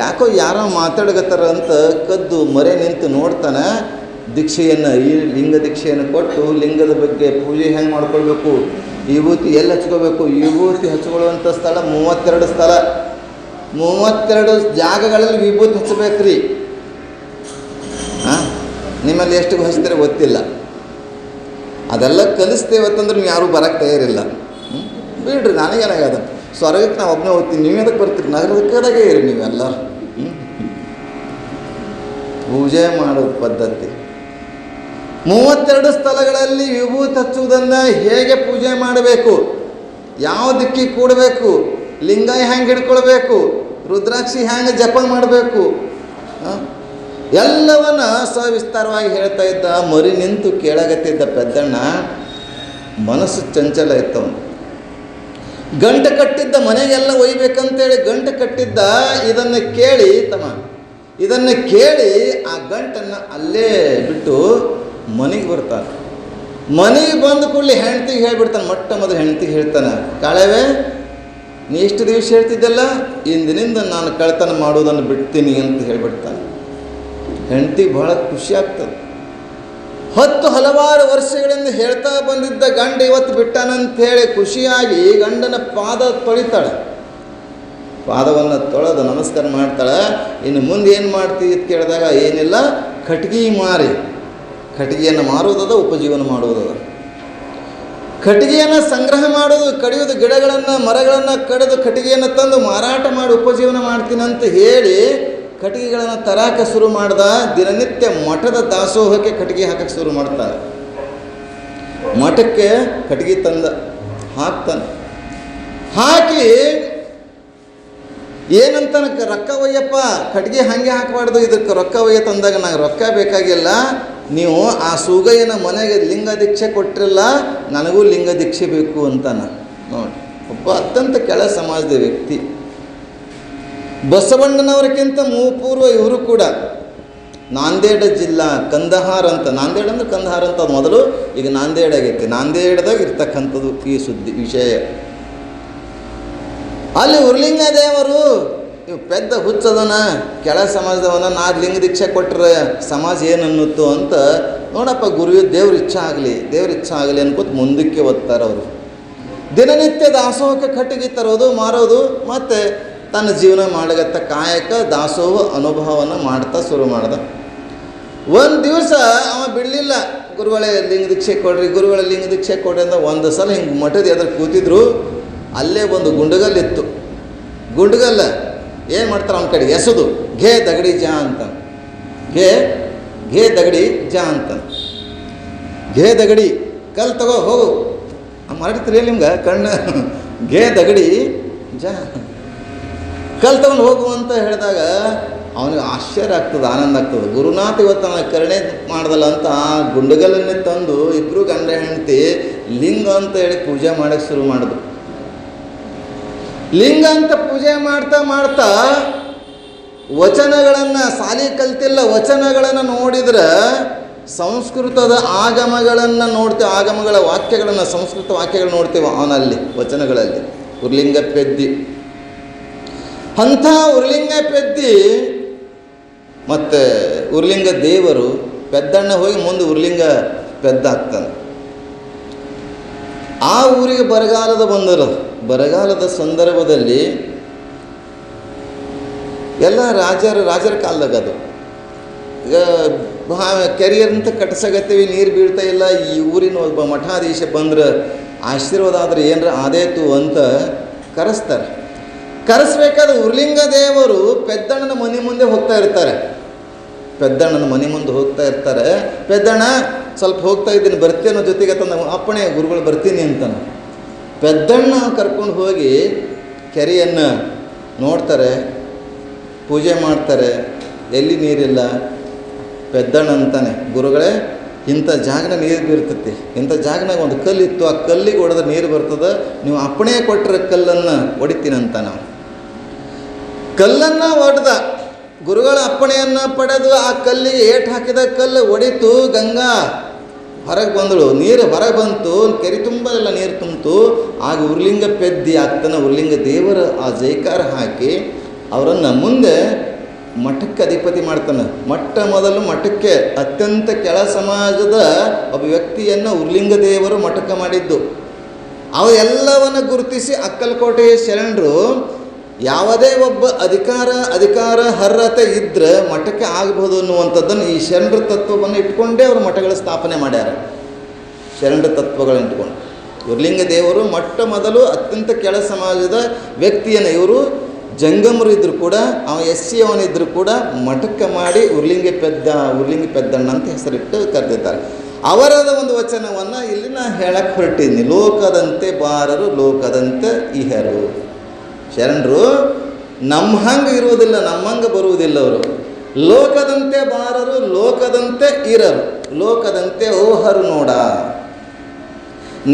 ಯಾಕೋ ಯಾರೋ ಮಾತಾಡಗತ್ತಾರ ಅಂತ ಕದ್ದು ಮರೆ ನಿಂತು ನೋಡ್ತಾನೆ. ದೀಕ್ಷೆಯನ್ನು, ಈ ಲಿಂಗ ದೀಕ್ಷೆಯನ್ನು ಕೊಟ್ಟು ಲಿಂಗದ ಬಗ್ಗೆ ಪೂಜೆ ಹೆಂಗೆ ಮಾಡ್ಕೊಳ್ಬೇಕು, ವಿಭೂತಿ ಎಲ್ಲಿ ಹಚ್ಕೋಬೇಕು, ವಿಭೂತಿ ಹಚ್ಕೊಳ್ಳುವಂಥ ಸ್ಥಳ 32 ಸ್ಥಳ, 32 ಜಾಗಗಳಲ್ಲಿ ವಿಭೂತಿ ಹಚ್ಚಬೇಕ್ರಿ. ನಿಮ್ಮಲ್ಲಿ ಎಷ್ಟು ಹಚ್ತಾರೆ ಗೊತ್ತಿಲ್ಲ. ಅದೆಲ್ಲ ಕಲಿಸ್ತೇವತ್ತಂದ್ರೆ ನೀವು ಯಾರೂ ಬರೋಕ್ಕೆ ತಯಾರಿಲ್ಲ. ಬಿಡ್ರಿ, ನನಗೇನಾಗದ, ಸ್ವರ್ಗಕ್ಕೆ ನಾವು ಒಬ್ಬನೇ ಹೋಗ್ತೀನಿ, ನೀವು ಎದಕ್ಕೆ ಬರ್ತೀರಿ, ನಗರದಕ್ಕಾಗೆ ಇರಿ ನೀವೆಲ್ಲ. ಪೂಜೆ ಮಾಡೋ ಪದ್ಧತಿ 32 ಸ್ಥಳಗಳಲ್ಲಿ ವಿಭೂತಿ ಹಚ್ಚುವುದನ್ನು ಹೇಗೆ ಪೂಜೆ ಮಾಡಬೇಕು, ಯಾವ ದಿಕ್ಕಿಗೆ ಕೂಡಬೇಕು, ಲಿಂಗ ಹೆಂಗೆ ಹಿಡ್ಕೊಳ್ಬೇಕು, ರುದ್ರಾಕ್ಷಿ ಹೆಂಗೆ ಜಪ ಮಾಡಬೇಕು, ಎಲ್ಲವನ್ನ ಸವಿಸ್ತಾರವಾಗಿ ಹೇಳ್ತಾ ಇದ್ದ. ಮರಿ ನಿಂತು ಕೇಳಾಗತ್ತಿದ್ದ ಪೆದ್ದಣ್ಣ. ಮನಸ್ಸು ಚಂಚಲ ಇತ್ತವನು. ಗಂಟು ಕಟ್ಟಿದ್ದ, ಮನೆಗೆಲ್ಲ ಒಯ್ಬೇಕಂತೇಳಿ ಗಂಟು ಕಟ್ಟಿದ್ದ. ಇದನ್ನು ಕೇಳಿ ಆ ಗಂಟನ್ನು ಅಲ್ಲೇ ಬಿಟ್ಟು ಮನೆಗೆ ಬರ್ತಾನೆ. ಮನೆಗೆ ಬಂದ ಕೂಡಲೇ ಹೆಂಡ್ತಿಗೆ ಹೇಳ್ಬಿಡ್ತಾನೆ. ಮೊದಲು ಹೆಂಡ್ತಿಗೆ ಹೇಳ್ತಾನೆ, ಕಾಳವೇ ನೀ ಎಷ್ಟು ದಿವಸ ಹೇಳ್ತಿದ್ದಲ್ಲ, ಇಂದಿನಿಂದ ನಾನು ಕಳ್ತನ ಮಾಡೋದನ್ನು ಬಿಡ್ತೀನಿ ಅಂತ ಹೇಳ್ಬಿಡ್ತಾನೆ. ಹೆಂಡ್ತಿಗೆ ಬಹಳ ಖುಷಿ ಆಗ್ತದೆ. ಹಲವಾರು ವರ್ಷಗಳಿಂದ ಹೇಳ್ತಾ ಬಂದಿದ್ದ ಗಂಡ ಇವತ್ತು ಬಿಟ್ಟಾನಂಥೇಳಿ ಖುಷಿಯಾಗಿ ಗಂಡನ ಪಾದ ತೊಳಿತಾಳೆ. ಪಾದವನ್ನು ತೊಳೆದು ನಮಸ್ಕಾರ ಮಾಡ್ತಾಳೆ. ಇನ್ನು ಮುಂದೆ ಏನು ಮಾಡ್ತೀವಿ ಅಂತ ಕೇಳಿದಾಗ, ಏನಿಲ್ಲ, ಕಟ್ಟಿಗೆಯನ್ನು ಮಾರುವುದದ, ಉಪಜೀವನ ಮಾಡುವುದದ. ಕಟ್ಟಿಗೆಯನ್ನು ಸಂಗ್ರಹ ಮಾಡೋದು, ಕಡಿಯೋದು, ಗಿಡಗಳನ್ನು ಮರಗಳನ್ನು ಕಡಿದು ಕಟ್ಟಿಗೆಯನ್ನು ತಂದು ಮಾರಾಟ ಮಾಡಿ ಉಪಜೀವನ ಮಾಡ್ತೀನಿ ಅಂತ ಹೇಳಿ ಕಟ್ಟಿಗೆಗಳನ್ನು ತರಾಕ ಶುರು ಮಾಡ್ದ. ದಿನನಿತ್ಯ ಮಠದ ದಾಸೋಹಕ್ಕೆ ಕಟ್ಟಿಗೆ ಹಾಕಕ್ಕೆ ಶುರು ಮಾಡ್ತಾನೆ. ಮಠಕ್ಕೆ ಕಟ್ಟಿಗೆ ಹಾಕ್ತಾನೆ. ಹಾಕಿ ಏನಂತಾನ, ರೊಕ್ಕ ಒಯ್ಯಪ್ಪ, ಕಟ್ಟಿಗೆ ಹಾಗೆ ಹಾಕಬಾರ್ದು, ಇದಕ್ಕೆ ರೊಕ್ಕ ಒಯ್ಯ ತಂದಾಗ ನಂಗೆ ರೊಕ್ಕ ಬೇಕಾಗಿಲ್ಲ, ನೀವು ಆ ಸೂಗಯ್ಯನ ಮನೆಗೆ ಲಿಂಗ ದೀಕ್ಷೆ ಕೊಟ್ಟಿರಲ್ಲ, ನನಗೂ ಲಿಂಗ ದೀಕ್ಷೆ ಬೇಕು ಅಂತಾನ. ನೋಡಿ, ಒಬ್ಬ ಅತ್ಯಂತ ಕೆಳ ಸಮಾಜದ ವ್ಯಕ್ತಿ. ಬಸವಣ್ಣನವರಕ್ಕಿಂತ ಪೂರ್ವ ಇವರು ಕೂಡ ನಾಂದೇಡ ಜಿಲ್ಲಾ ಕಂದಹಾರ್ ಅಂತ, ನಾಂದೇಡ್ ಅಂದ್ರೆ ಕಂದಹಾರ್ ಅಂತ ಮೊದಲು, ಈಗ ನಾಂದೇಡ್ ಆಗೈತಿ. ನಾಂದೇಡ್ದಾಗ ಇರ್ತಕ್ಕಂಥದ್ದು ಈ ವಿಷಯ. ಅಲ್ಲಿ ಉರ್ಲಿಂಗ ದೇವರು ಇವು ಪೆದ್ದ ಹುಚ್ಚದನ, ಕೆಳ ಸಮಾಜದವನ, ನಾ ಲಿಂಗ ದೀಕ್ಷೆ ಕೊಟ್ಟರೆ ಸಮಾಜ ಏನು ಅನ್ನುತ್ತೋ ಅಂತ. ನೋಡಪ್ಪ, ಗುರುವಿನ ದೇವ್ರ ಇಚ್ಛೆ ಆಗಲಿ ಅನ್ಕೋತ ಮುಂದಕ್ಕೆ ಓದ್ತಾರೆ ಅವರು. ದಿನನಿತ್ಯ ದಾಸೋಹಕ್ಕೆ ಕಟ್ಟಿಗೆ ತರೋದು, ಮಾರೋದು, ಮತ್ತು ತನ್ನ ಜೀವನ ಮಾಡಗತ್ತ ಕಾಯಕ ದಾಸೋಹ ಅನುಭವವನ್ನು ಮಾಡ್ತಾ ಶುರು ಮಾಡ್ದ. ಒಂದು ದಿವಸ ಅವ ಬಿಡಲಿಲ್ಲ. ಗುರುಗಳೇ ಲಿಂಗ ದೀಕ್ಷೆ ಕೊಡ್ರಿ ಅಂತ ಒಂದು ಸಲ ಹಿಂಗೆ ಮಠದ ಎದುರು ಕೂತಿದ್ರು. ಅಲ್ಲೇ ಒಂದು ಗುಂಡುಗಲ್ಲಿತ್ತು. ಗುಂಡುಗಲ್ಲ ಏನು ಮಾಡ್ತಾರೆ, ಅವನ ಕಡೆ ಎಸೆದು ಘೇ ದಗಡಿ ಜಾ ಅಂತ, ಘೇ ದಗಡಿ ಜಾ ಅಂತ, ಘೇ ದಗಡಿ ಕಲ್ ತಗೋ ಹೋಗು. ಮಾಡಿರ್ತೀರಿ ನಿಮ್ಗೆ ಕಣ್ಣು, ಘೇ ದಗಡಿ ಜಾ ಕಲ್ ತಗೊಂಡು ಹೋಗು ಅಂತ ಹೇಳಿದಾಗ ಅವನಿಗೆ ಆಶ್ಚರ್ಯ ಆಗ್ತದೆ, ಆನಂದ ಆಗ್ತದೆ. ಗುರುನಾಥ ಇವತ್ತು ಅವನ ಕರುಣೆ ಮಾಡ್ದಲ್ಲ ಅಂತ ಆ ಗುಂಡುಗಲ್ಲನ್ನೇ ತಂದು ಇಬ್ಬರು ಗಂಡ ಹೆಂಡತಿ ಲಿಂಗ ಅಂತ ಹೇಳಿ ಪೂಜೆ ಮಾಡೋಕ್ಕೆ ಶುರು ಮಾಡಿದ್ರು. ಲಿಂಗ ಅಂತ ಪೂಜೆ ಮಾಡ್ತಾ ವಚನಗಳನ್ನು, ಸಾಲಿ ಕಲ್ತಿಲ್ಲ, ವಚನಗಳನ್ನು ನೋಡಿದ್ರೆ ಸಂಸ್ಕೃತದ ಆಗಮಗಳನ್ನು ನೋಡ್ತೇವೆ, ಆಗಮಗಳ ವಾಕ್ಯಗಳನ್ನು, ಸಂಸ್ಕೃತ ವಾಕ್ಯಗಳು ನೋಡ್ತೇವೆ ಅವನಲ್ಲಿ, ವಚನಗಳಲ್ಲಿ. ಉರ್ಲಿಂಗ ಪೆದ್ದಿ ಅಂಥ ಉರ್ಲಿಂಗ ಪೆದ್ದಿ ಮತ್ತು ಉರ್ಲಿಂಗ ದೇವರು. ಪೆದ್ದಣ್ಣ ಹೋಗಿ ಮುಂದೆ ಉರ್ಲಿಂಗ ಪೆದ್ದ ಆಗ್ತಾನೆ. ಆ ಊರಿಗೆ ಬರಗಾಲದ ಸಂದರ್ಭದಲ್ಲಿ ಎಲ್ಲ ರಾಜರ ಕಾಲದಾಗ ಅದು. ಈಗ ಕೆರಿಯರ್ ಅಂತ ಕಟ್ಸಕತ್ತೀವಿ, ನೀರು ಬೀಳ್ತಾ ಇಲ್ಲ, ಈ ಊರಿನ ಒಬ್ಬ ಮಠಾಧೀಶ ಬಂದ್ರೆ ಆಶೀರ್ವಾದ ಆದ್ರೆ ಏನರ ಆದೇತು ಅಂತ ಕರೆಸ್ತಾರೆ. ಕರೆಸ್ಬೇಕಾದ್ರೆ ಉರ್ಲಿಂಗ ದೇವರು ಪೆದ್ದಣ್ಣನ ಮನೆ ಮುಂದೆ ಹೋಗ್ತಾ ಇರ್ತಾರೆ. ಪೆದ್ದಣ್ಣನ ಮನೆ ಮುಂದೆ ಹೋಗ್ತಾ ಇರ್ತಾರೆ. ಪೆದ್ದಣ್ಣ ಸ್ವಲ್ಪ ಹೋಗ್ತಾ ಇದ್ದೀನಿ, ಬರ್ತೀನೋ ಜೊತೆಗೆ ತಂದ ಅಪ್ಪಣೆ ಗುರುಗಳು ಬರ್ತೀನಿ ಅಂತಾನೆ. ಪೆದ್ದಣ್ಣ ಕರ್ಕೊಂಡು ಹೋಗಿ ಕೆರೆಯನ್ನು ನೋಡ್ತಾರೆ, ಪೂಜೆ ಮಾಡ್ತಾರೆ. ಎಲ್ಲಿ ನೀರಿಲ್ಲ. ಪೆದ್ದಣ್ಣ ಅಂತಾನೆ, ಗುರುಗಳೇ ಇಂಥ ಜಾಗನ ನೀರು ಬೀರ್ತೈತಿ, ಇಂಥ ಜಾಗನಾಗ ಒಂದು ಕಲ್ಲಿತ್ತು, ಆ ಕಲ್ಲಿಗೆ ಹೊಡೆದ್ರೆ ನೀರು ಬರ್ತದೆ, ನೀವು ಅಪ್ಪಣೆ ಕೊಟ್ಟರೆ ಕಲ್ಲನ್ನು ಹೊಡಿತೀನಂತ. ನಾವು ಕಲ್ಲನ್ನು ಹೊಡೆದ, ಗುರುಗಳ ಅಪ್ಪಣೆಯನ್ನು ಪಡೆದು ಆ ಕಲ್ಲಿಗೆ ಏಟು ಹಾಕಿದ ಕಲ್ಲು ಹೊಡಿತು, ಗಂಗಾ ಹೊರಗೆ ಬಂದಳು, ನೀರು ಹೊರಗೆ ಬಂತು, ಕೆರೆ ತುಂಬ ಎಲ್ಲ ನೀರು ತುಂಬಿತು. ಆಗ ಉರ್ಲಿಂಗ ಪೆದ್ದಿ ಆಗ್ತಾನೆ. ಉರ್ಲಿಂಗ ದೇವರ ಆ ಜೈಕಾರ ಹಾಕಿ ಅವರನ್ನು ಮುಂದೆ ಮಠಕ್ಕೆ ಅಧಿಪತಿ ಮಾಡ್ತಾನೆ. ಮೊದಲು ಮಠಕ್ಕೆ ಅತ್ಯಂತ ಕೆಳ ಸಮಾಜದ ಒಬ್ಬ ವ್ಯಕ್ತಿಯನ್ನು ಉರ್ಲಿಂಗ ದೇವರು ಮಠಕ್ಕೆ ಮಾಡಿದ್ದು. ಅವೆಲ್ಲವನ್ನು ಗುರುತಿಸಿ ಅಕ್ಕಲಕೋಟೆಯ ಶರಣರು ಯಾವುದೇ ಒಬ್ಬ ಅಧಿಕಾರ ಅರ್ಹತೆ ಇದ್ದರೆ ಮಠಕ್ಕೆ ಆಗಬಹುದು ಅನ್ನುವಂಥದ್ದನ್ನು ಈ ಶರಣರ ತತ್ವವನ್ನು ಇಟ್ಕೊಂಡೇ ಅವರು ಮಠಗಳ ಸ್ಥಾಪನೆ ಮಾಡ್ಯಾರ. ಶರಣರ ತತ್ವಗಳನ್ನು ಇಟ್ಕೊಂಡು ಉರ್ಲಿಂಗ ದೇವರು ಮೊದಲು ಅತ್ಯಂತ ಕೆಳ ಸಮಾಜದ ವ್ಯಕ್ತಿಯನ್ನು, ಇವರು ಜಂಗಮರು ಇದ್ದರೂ ಕೂಡ, SC ಅವನಿದ್ದರೂ ಕೂಡ ಮಠಕ್ಕೆ ಮಾಡಿ ಉರ್ಲಿಂಗ ಪೆದ್ದಣ್ಣ ಅಂತ ಹೆಸರಿಟ್ಟು ಕರೆದಿದ್ದಾರೆ. ಅವರದ ಒಂದು ವಚನವನ್ನು ಇಲ್ಲಿ ನಾನು ಹೇಳಕ್ಕೆ ಹೊರಟಿದ್ದೀನಿ. ಲೋಕದಂತೆ ಬಾರರು, ಲೋಕದಂತೆ ಇಹರು. ಶರಣರು ನಮ್ಮ ಹಂಗೆ ಇರುವುದಿಲ್ಲ, ನಮ್ಮಂಗೆ ಬರುವುದಿಲ್ಲ. ಅವರು ಲೋಕದಂತೆ ಬಾರರು, ಲೋಕದಂತೆ ಇರರು, ಲೋಕದಂತೆ ಓಹರು ನೋಡ.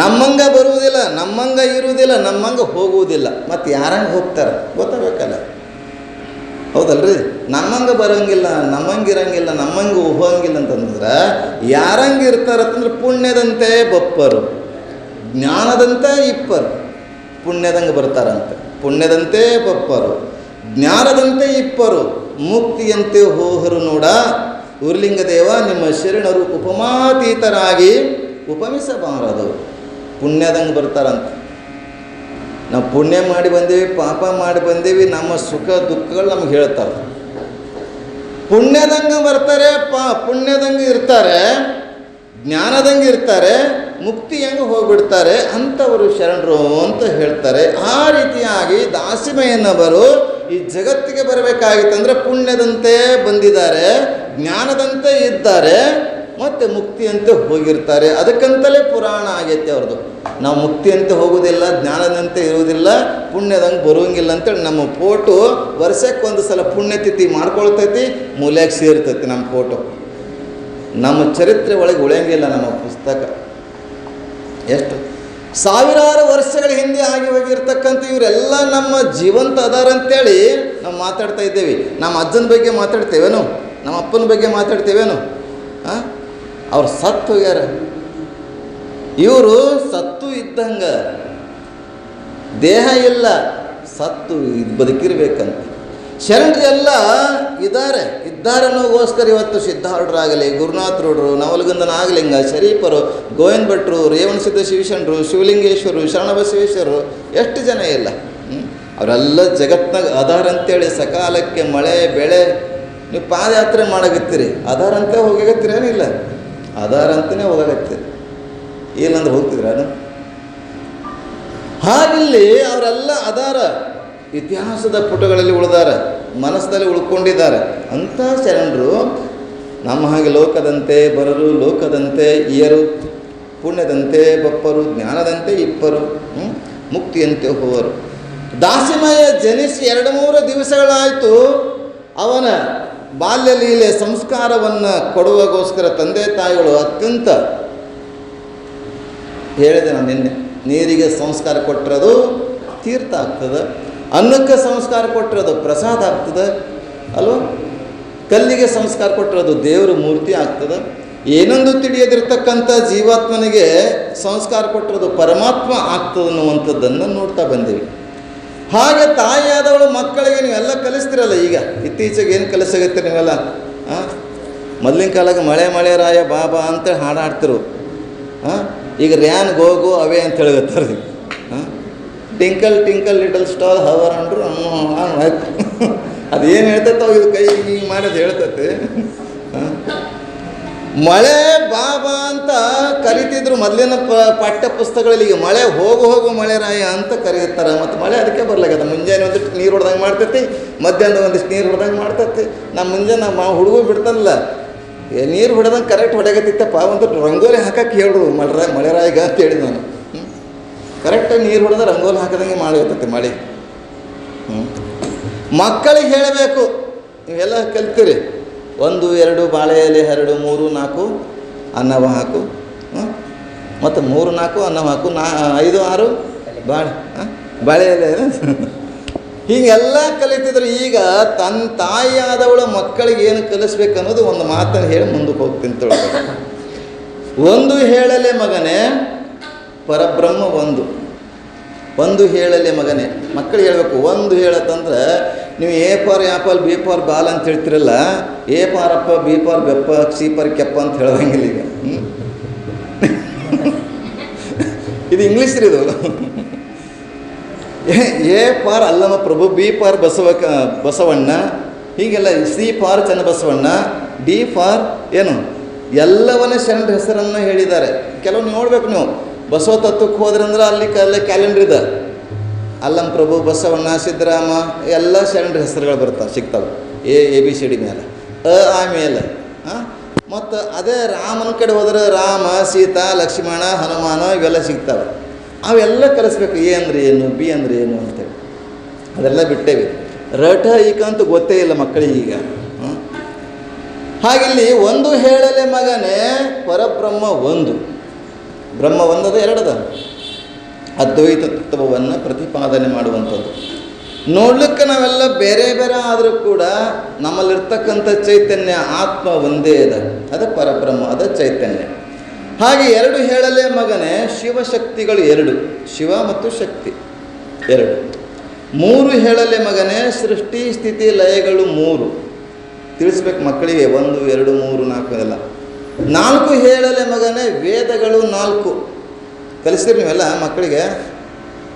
ನಮ್ಮಂಗೆ ಬರುವುದಿಲ್ಲ, ನಮ್ಮಂಗೆ ಇರುವುದಿಲ್ಲ, ನಮ್ಮಂಗೆ ಹೋಗುವುದಿಲ್ಲ. ಮತ್ತು ಯಾರಂಗೆ ಹೋಗ್ತಾರೆ ಗೊತ್ತಾಗಬೇಕಲ್ಲ, ಹೌದಲ್ರಿ? ನಮ್ಮಂಗೆ ಬರೋಂಗಿಲ್ಲ, ನಮ್ಮಂಗೆ ಇರಂಗಿಲ್ಲ, ನಮ್ಮಂಗೆ ಹೋಗಂಗಿಲ್ಲ ಅಂತಂದ್ರೆ ಯಾರಂಗೆ ಇರ್ತಾರಂತಂದ್ರೆ ಪುಣ್ಯದಂತೆ ಬಪ್ಪರು, ಜ್ಞಾನದಂತೆ ಇಪ್ಪರು. ಪುಣ್ಯದಂಗೆ ಬರ್ತಾರಂತೆ, ಪುಣ್ಯದಂತೆ ಬಪ್ಪರು, ಜ್ಞಾನದಂತೆ ಇಪ್ಪರು, ಮುಕ್ತಿಯಂತೆ ಹೋಹರು ನೋಡ. ಉರ್ಲಿಂಗ ದೇವ ನಿಮ್ಮ ಶರಣರು ಉಪಮಾತೀತರಾಗಿ ಉಪಮಿಸಬಾರದು. ಪುಣ್ಯದಂಗೆ ಬರ್ತಾರಂತೆ. ನಾವು ಪುಣ್ಯ ಮಾಡಿ ಬಂದೇವಿ, ಪಾಪ ಮಾಡಿ ಬಂದೇವಿ, ನಮ್ಮ ಸುಖ ದುಃಖಗಳು ನಮ್ಗೆ ಹೇಳ್ತಾವೆ. ಪುಣ್ಯದಂಗೆ ಬರ್ತಾರೆ, ಪುಣ್ಯದಂಗೆ ಇರ್ತಾರೆ, ಜ್ಞಾನದಂಗೆ ಇರ್ತಾರೆ, ಮುಕ್ತಿ ಹೆಂಗೆ ಹೋಗ್ಬಿಡ್ತಾರೆ ಅಂಥವರು ಶರಣರು ಅಂತ ಹೇಳ್ತಾರೆ. ಆ ರೀತಿಯಾಗಿ ದಾಸಿಮಯ್ಯನವರು ಈ ಜಗತ್ತಿಗೆ ಬರಬೇಕಾಗಿತ್ತಂದರೆ ಪುಣ್ಯದಂತೆ ಬಂದಿದ್ದಾರೆ, ಜ್ಞಾನದಂತೆ ಇದ್ದಾರೆ, ಮತ್ತು ಮುಕ್ತಿಯಂತೆ ಹೋಗಿರ್ತಾರೆ. ಅದಕ್ಕಂತಲೇ ಪುರಾಣ ಆಗೈತೆ ಅವ್ರದ್ದು. ನಾವು ಮುಕ್ತಿಯಂತೆ ಹೋಗೋದಿಲ್ಲ, ಜ್ಞಾನದಂತೆ ಇರುವುದಿಲ್ಲ, ಪುಣ್ಯದಂಗೆ ಬರೋಂಗಿಲ್ಲ ಅಂತೇಳಿ ನಮ್ಮ ಫೋಟೋ ವರ್ಷಕ್ಕೆ ಒಂದು ಸಲ ಪುಣ್ಯತಿಥಿ ಮಾಡ್ಕೊಳ್ತೈತಿ, ಮೂಲ್ಯಾಗ ಸೇರ್ತೈತಿ ನಮ್ಮ ಫೋಟೋ. ನಮ್ಮ ಚರಿತ್ರೆ ಒಳಗೆ ಉಳಿಯಂಗಿಲ್ಲ ನಮ್ಮ ಪುಸ್ತಕ. ಎಷ್ಟು ಸಾವಿರಾರು ವರ್ಷಗಳ ಹಿಂದೆ ಆಗಿ ಹೋಗಿರ್ತಕ್ಕಂಥ ಇವರೆಲ್ಲ ನಮ್ಮ ಜೀವಂತ ಅದಾರ ಅಂತೇಳಿ ನಾವು ಮಾತಾಡ್ತಾ ಇದ್ದೇವೆ. ನಮ್ಮ ಅಜ್ಜನ ಬಗ್ಗೆ ಮಾತಾಡ್ತೇವೇನು, ನಮ್ಮ ಅಪ್ಪನ ಬಗ್ಗೆ ಮಾತಾಡ್ತೇವೇನು? ಅವ್ರು ಸತ್ತು ಹೋಗ್ಯಾರ. ಇವರು ಸತ್ತು ಇದ್ದಂಗೆ, ದೇಹ ಇಲ್ಲ, ಸತ್ತು ಬದುಕಿರ್ಬೇಕಂತ. ಶರಣರೆಲ್ಲ ಇದ್ದಾರೆ ಅನ್ನೋಗೋಸ್ಕರ ಇವತ್ತು ಸಿದ್ಧಾರೂಢರಾಗಲಿ, ಗುರುನಾಥರೂಢರು, ನವಲಗುಂದ ನಾಗಲಿಂಗ, ಶರೀಫರು, ಗೋವಿಂದ ಭಟ್ರು, ರೇವಣಸಿದ್ಧ ಶಿವಶರಣರು, ಶಿವಲಿಂಗೇಶ್ವರರು, ಶರಣಬಸವೇಶ್ವರರು, ಎಷ್ಟು ಜನ ಇಲ್ಲ. ಅವರೆಲ್ಲ ಜಗತ್ನಾಗ ಅದಾರ ಅಂತೇಳಿ ಸಕಾಲಕ್ಕೆ ಮಳೆ ಬೆಳೆ ನೀವು ಪಾದಯಾತ್ರೆ ಮಾಡಾಕತ್ತೀರಿ, ಅದಾರಂತೆ ಹೋಗಾಗತ್ತೀರೇನಿಲ್ಲ? ಅದಾರಂತನೇ ಹೋಗಾಗತ್ತೀರಿ, ಇಲ್ಲಂದ್ರೆ ಹೋಗ್ತಿದ್ರ ಅದು? ಹಾಗಿಲ್ಲಿ ಅವರೆಲ್ಲ ಅದಾರ, ಇತಿಹಾಸದ ಪುಟಗಳಲ್ಲಿ ಉಳಿದಾರ, ಮನಸ್ಸಲ್ಲಿ ಉಳ್ಕೊಂಡಿದ್ದಾರೆ. ಅಂಥ ಶರಣರು ನಮ್ಮ ಹಾಗೆ ಲೋಕದಂತೆ ಬರರು, ಲೋಕದಂತೆ ಇಯರು, ಪುಣ್ಯದಂತೆ ಬಪ್ಪರು, ಜ್ಞಾನದಂತೆ ಇಪ್ಪರು, ಮುಕ್ತಿಯಂತೆ ಹೋವರು. ದಾಸಿಮಯ್ಯ ಜನಿಸಿ 2-3 ದಿವಸಗಳಾಯಿತು. ಅವನ ಬಾಲ್ಯ ಲೀಲೆ ಸಂಸ್ಕಾರವನ್ನು ಕೊಡುವಾಗೋಸ್ಕರ ತಂದೆ ತಾಯಿಗಳು ಅತ್ಯಂತ ಹೇಳಿದೆ ನಾನು ನಿನ್ನೆ, ನೀರಿಗೆ ಸಂಸ್ಕಾರ ಕೊಟ್ಟಿರೋದು ತೀರ್ಥ ಆಗ್ತದೆ, ಅನ್ನಕ್ಕೆ ಸಂಸ್ಕಾರ ಕೊಟ್ಟಿರೋದು ಪ್ರಸಾದ ಆಗ್ತದೆ ಅಲ್ವ, ಕಲ್ಲಿಗೆ ಸಂಸ್ಕಾರ ಕೊಟ್ಟಿರೋದು ದೇವರ ಮೂರ್ತಿ ಆಗ್ತದೆ, ಏನೊಂದು ತಿಳಿಯದಿರ್ತಕ್ಕಂಥ ಜೀವಾತ್ಮನಿಗೆ ಸಂಸ್ಕಾರ ಕೊಟ್ಟಿರೋದು ಪರಮಾತ್ಮ ಆಗ್ತದೆ ಅನ್ನುವಂಥದ್ದನ್ನು ನೋಡ್ತಾ ಬಂದೀವಿ. ಹಾಗೆ ತಾಯಿಯಾದವಳು ಮಕ್ಕಳಿಗೆ ನೀವೆಲ್ಲ ಕಲಿಸ್ತಿರಲ್ಲ. ಈಗ ಇತ್ತೀಚೆಗೆ ಏನು ಕಲಿಸಾಗತ್ತೀರಿ ನೀವೆಲ್ಲ? ಮೊದಲಿನ ಕಾಲಾಗ ಮಳೆ ಮಳೆ ರಾಯ ಬಾಬಾ ಅಂತೇಳಿ ಹಾಡಾಡ್ತಿರು. ಈಗ ರ್ಯಾನ್ ಗೋಗು ಅವೇ ಅಂತ ಹೇಳಿಗತ್ತಾರೆ. Twinkle twinkle little star how are ಅಂದರು ಅದೇನು ಹೇಳ್ತೈತೋ ಇದು ಕೈ ಹಿಂಗೆ ಮಾಡೋದು ಹೇಳ್ತೈತೆ. ಮಳೆ ಬಾಬಾ ಅಂತ ಕರಿತಿದ್ರು ಮೊದಲಿನ ಪಾಠ್ಯ ಪುಸ್ತಕಗಳಲ್ಲಿ. ಈಗ ಮಳೆ ಹೋಗು ಮಳೆರಾಯ ಅಂತ ಕರೀತಾರೆ. ಮತ್ತು ಮಳೆ ಅದಕ್ಕೆ ಬರ್ಲಾಗದ. ಮುಂಜಾನೆ ಒಂದಿಷ್ಟು ನೀರು ಹೊಡೆದಂಗೆ ಮಾಡ್ತೈತಿ, ಮಧ್ಯಾಹ್ನ ಒಂದಿಷ್ಟು ನೀರು ಹೊಡೆದಂಗೆ ಮಾಡ್ತೈತಿ. ನಮ್ಮ ಮುಂಜಾನೆ ಹುಡುಗರು ಬಿಡ್ತಾನಲ್ಲ, ನೀರು ಹೊಡೆದಂಗೆ ಕರೆಕ್ಟ್ ಹೊಡೆಯಕತ್ತಿತ್ತಪ್ಪ, ಒಂದು ರಂಗೋಲಿ ಹಾಕಕ್ಕೆ ಹೇಳ್ರು ಮಳೆರಾಯಿಗ ಅಂತ ಹೇಳಿ ನಾನು. ಕರೆಕ್ಟಾಗಿ ನೀರು ಹೊಡೆದ್ರೆ ರಂಗೋಲಿ ಹಾಕದಂಗೆ ಮಾಡಕತ್ತೈತಿ ಮಳೆ. ಮಕ್ಕಳಿಗೆ ಹೇಳಬೇಕು, ನೀವೆಲ್ಲ ಕಲ್ತೀರಿ. 1 2 ಬಾಳೆ ಎಲೆ ಹರಡು, 3 4 ಅನ್ನವ ಹಾಕು, ಮತ್ತು 3 4 ಅನ್ನವ ಹಾಕು, 5 6 ಬಾಳೆ ಎಲೆ ಹೀಗೆಲ್ಲ ಕಲಿತಿದ್ರು. ಈಗ ತನ್ನ ತಾಯಿಯಾದವಳು ಮಕ್ಕಳಿಗೆ ಏನು ಕಲಿಸ್ಬೇಕು ಅನ್ನೋದು ಒಂದು ಮಾತನ್ನು ಹೇಳಿ ಮುಂದಕ್ಕೆ ಹೋಗ್ತೀನಿ ತಿಳ್ಕೊಂಡು. 1 ಹೇಳಲೆ ಮಗನೇ ಪರಬ್ರಹ್ಮ ಒಂದು ಹೇಳಲೆ ಮಗನೇ. ಮಕ್ಕಳಿಗೆ ಹೇಳಬೇಕು. 1 ಹೇಳತ್ತಂದ್ರೆ ನೀವು A for apple, B for ball ಅಂತ ಹೇಳ್ತಿರಲ್ಲ, ಎ ಫಾರ್ ಅಪ್ಪ, ಬಿ ಫಾರ್ ಬೆಪ್ಪ, ಸಿ ಫಾರ್ ಕೆಪ್ಪ ಅಂತ ಹೇಳೋದಂಗಿಲ್ಲ ಈಗ. ಇದು ಇಂಗ್ಲೀಷ್ ರೀ ಇದು. A for Allama Prabhu, B for Basavanna, ಹೀಗೆಲ್ಲ. C for Channabasavanna, D for ಏನು ಎಲ್ಲವನ್ನೇ ಶರಣರ ಹೆಸರನ್ನು ಹೇಳಿದ್ದಾರೆ. ಕೆಲವು ನೋಡ್ಬೇಕು ನೀವು, ಬಸವ ತತ್ವಕ್ಕೆ ಹೋದ್ರಂದ್ರೆ ಅಲ್ಲಿ ಕ್ಯಾಲೆಂಡ್ರ್ ಇದೆ. ಅಲ್ಲಂ ಪ್ರಭು, ಬಸವಣ್ಣ, ಸಿದ್ದರಾಮ ಎಲ್ಲ ಶರಣರ ಹೆಸರುಗಳು ಬರ್ತಾವೆ, ಸಿಗ್ತವೆ. ABCD ಮೇಲೆ, ಆಮೇಲೆ ಮತ್ತು ಅದೇ ರಾಮನ ಕಡೆ ಹೋದ್ರೆ ರಾಮ, ಸೀತಾ, ಲಕ್ಷ್ಮಣ, ಹನುಮಾನ ಇವೆಲ್ಲ ಸಿಗ್ತವೆ. ಅವೆಲ್ಲ ಕಲಿಸ್ಬೇಕು. ಎ ಅಂದರೆ ಏನು, ಬಿ ಅಂದರೆ ಏನು ಅಂತೇಳಿ ಅದೆಲ್ಲ ಬಿಟ್ಟೇವಿ. ರಟ ಈಕ ಅಂತ ಗೊತ್ತೇ ಇಲ್ಲ ಮಕ್ಕಳಿಗೆ ಈಗ. ಹಾಗಿಲ್ಲಿ 1 ಹೇಳಲೆ ಮಗನೇ ಪರಬ್ರಹ್ಮ ಬ್ರಹ್ಮ ಒಂದದ, ಎರಡದ ಅದ್ವೈತ ತತ್ವವನ್ನು ಪ್ರತಿಪಾದನೆ ಮಾಡುವಂಥದ್ದು. ನೋಡ್ಲಿಕ್ಕೆ ನಾವೆಲ್ಲ ಬೇರೆ ಬೇರೆ ಆದರೂ ಕೂಡ ನಮ್ಮಲ್ಲಿರ್ತಕ್ಕಂಥ ಚೈತನ್ಯ ಆತ್ಮ ಒಂದೇ ಇದೆ. ಅದು ಪರಬ್ರಹ್ಮ, ಅದು ಚೈತನ್ಯ. ಹಾಗೆ 2 ಹೇಳಲೆ ಮಗನೇ ಶಿವಶಕ್ತಿಗಳು 2, ಶಿವ ಮತ್ತು ಶಕ್ತಿ 2. 3 ಹೇಳಲೆ ಮಗನೇ ಸೃಷ್ಟಿ ಸ್ಥಿತಿ ಲಯಗಳು 3 ತಿಳಿಸ್ಬೇಕು ಮಕ್ಕಳಿಗೆ. 1 2 3 4 ಎಲ್ಲ. 4 ಹೇಳಲೆ ಮಗನೇ ವೇದಗಳು 4 ಕಲಿಸ್ತೀರಿ ನೀವೆಲ್ಲ ಮಕ್ಕಳಿಗೆ.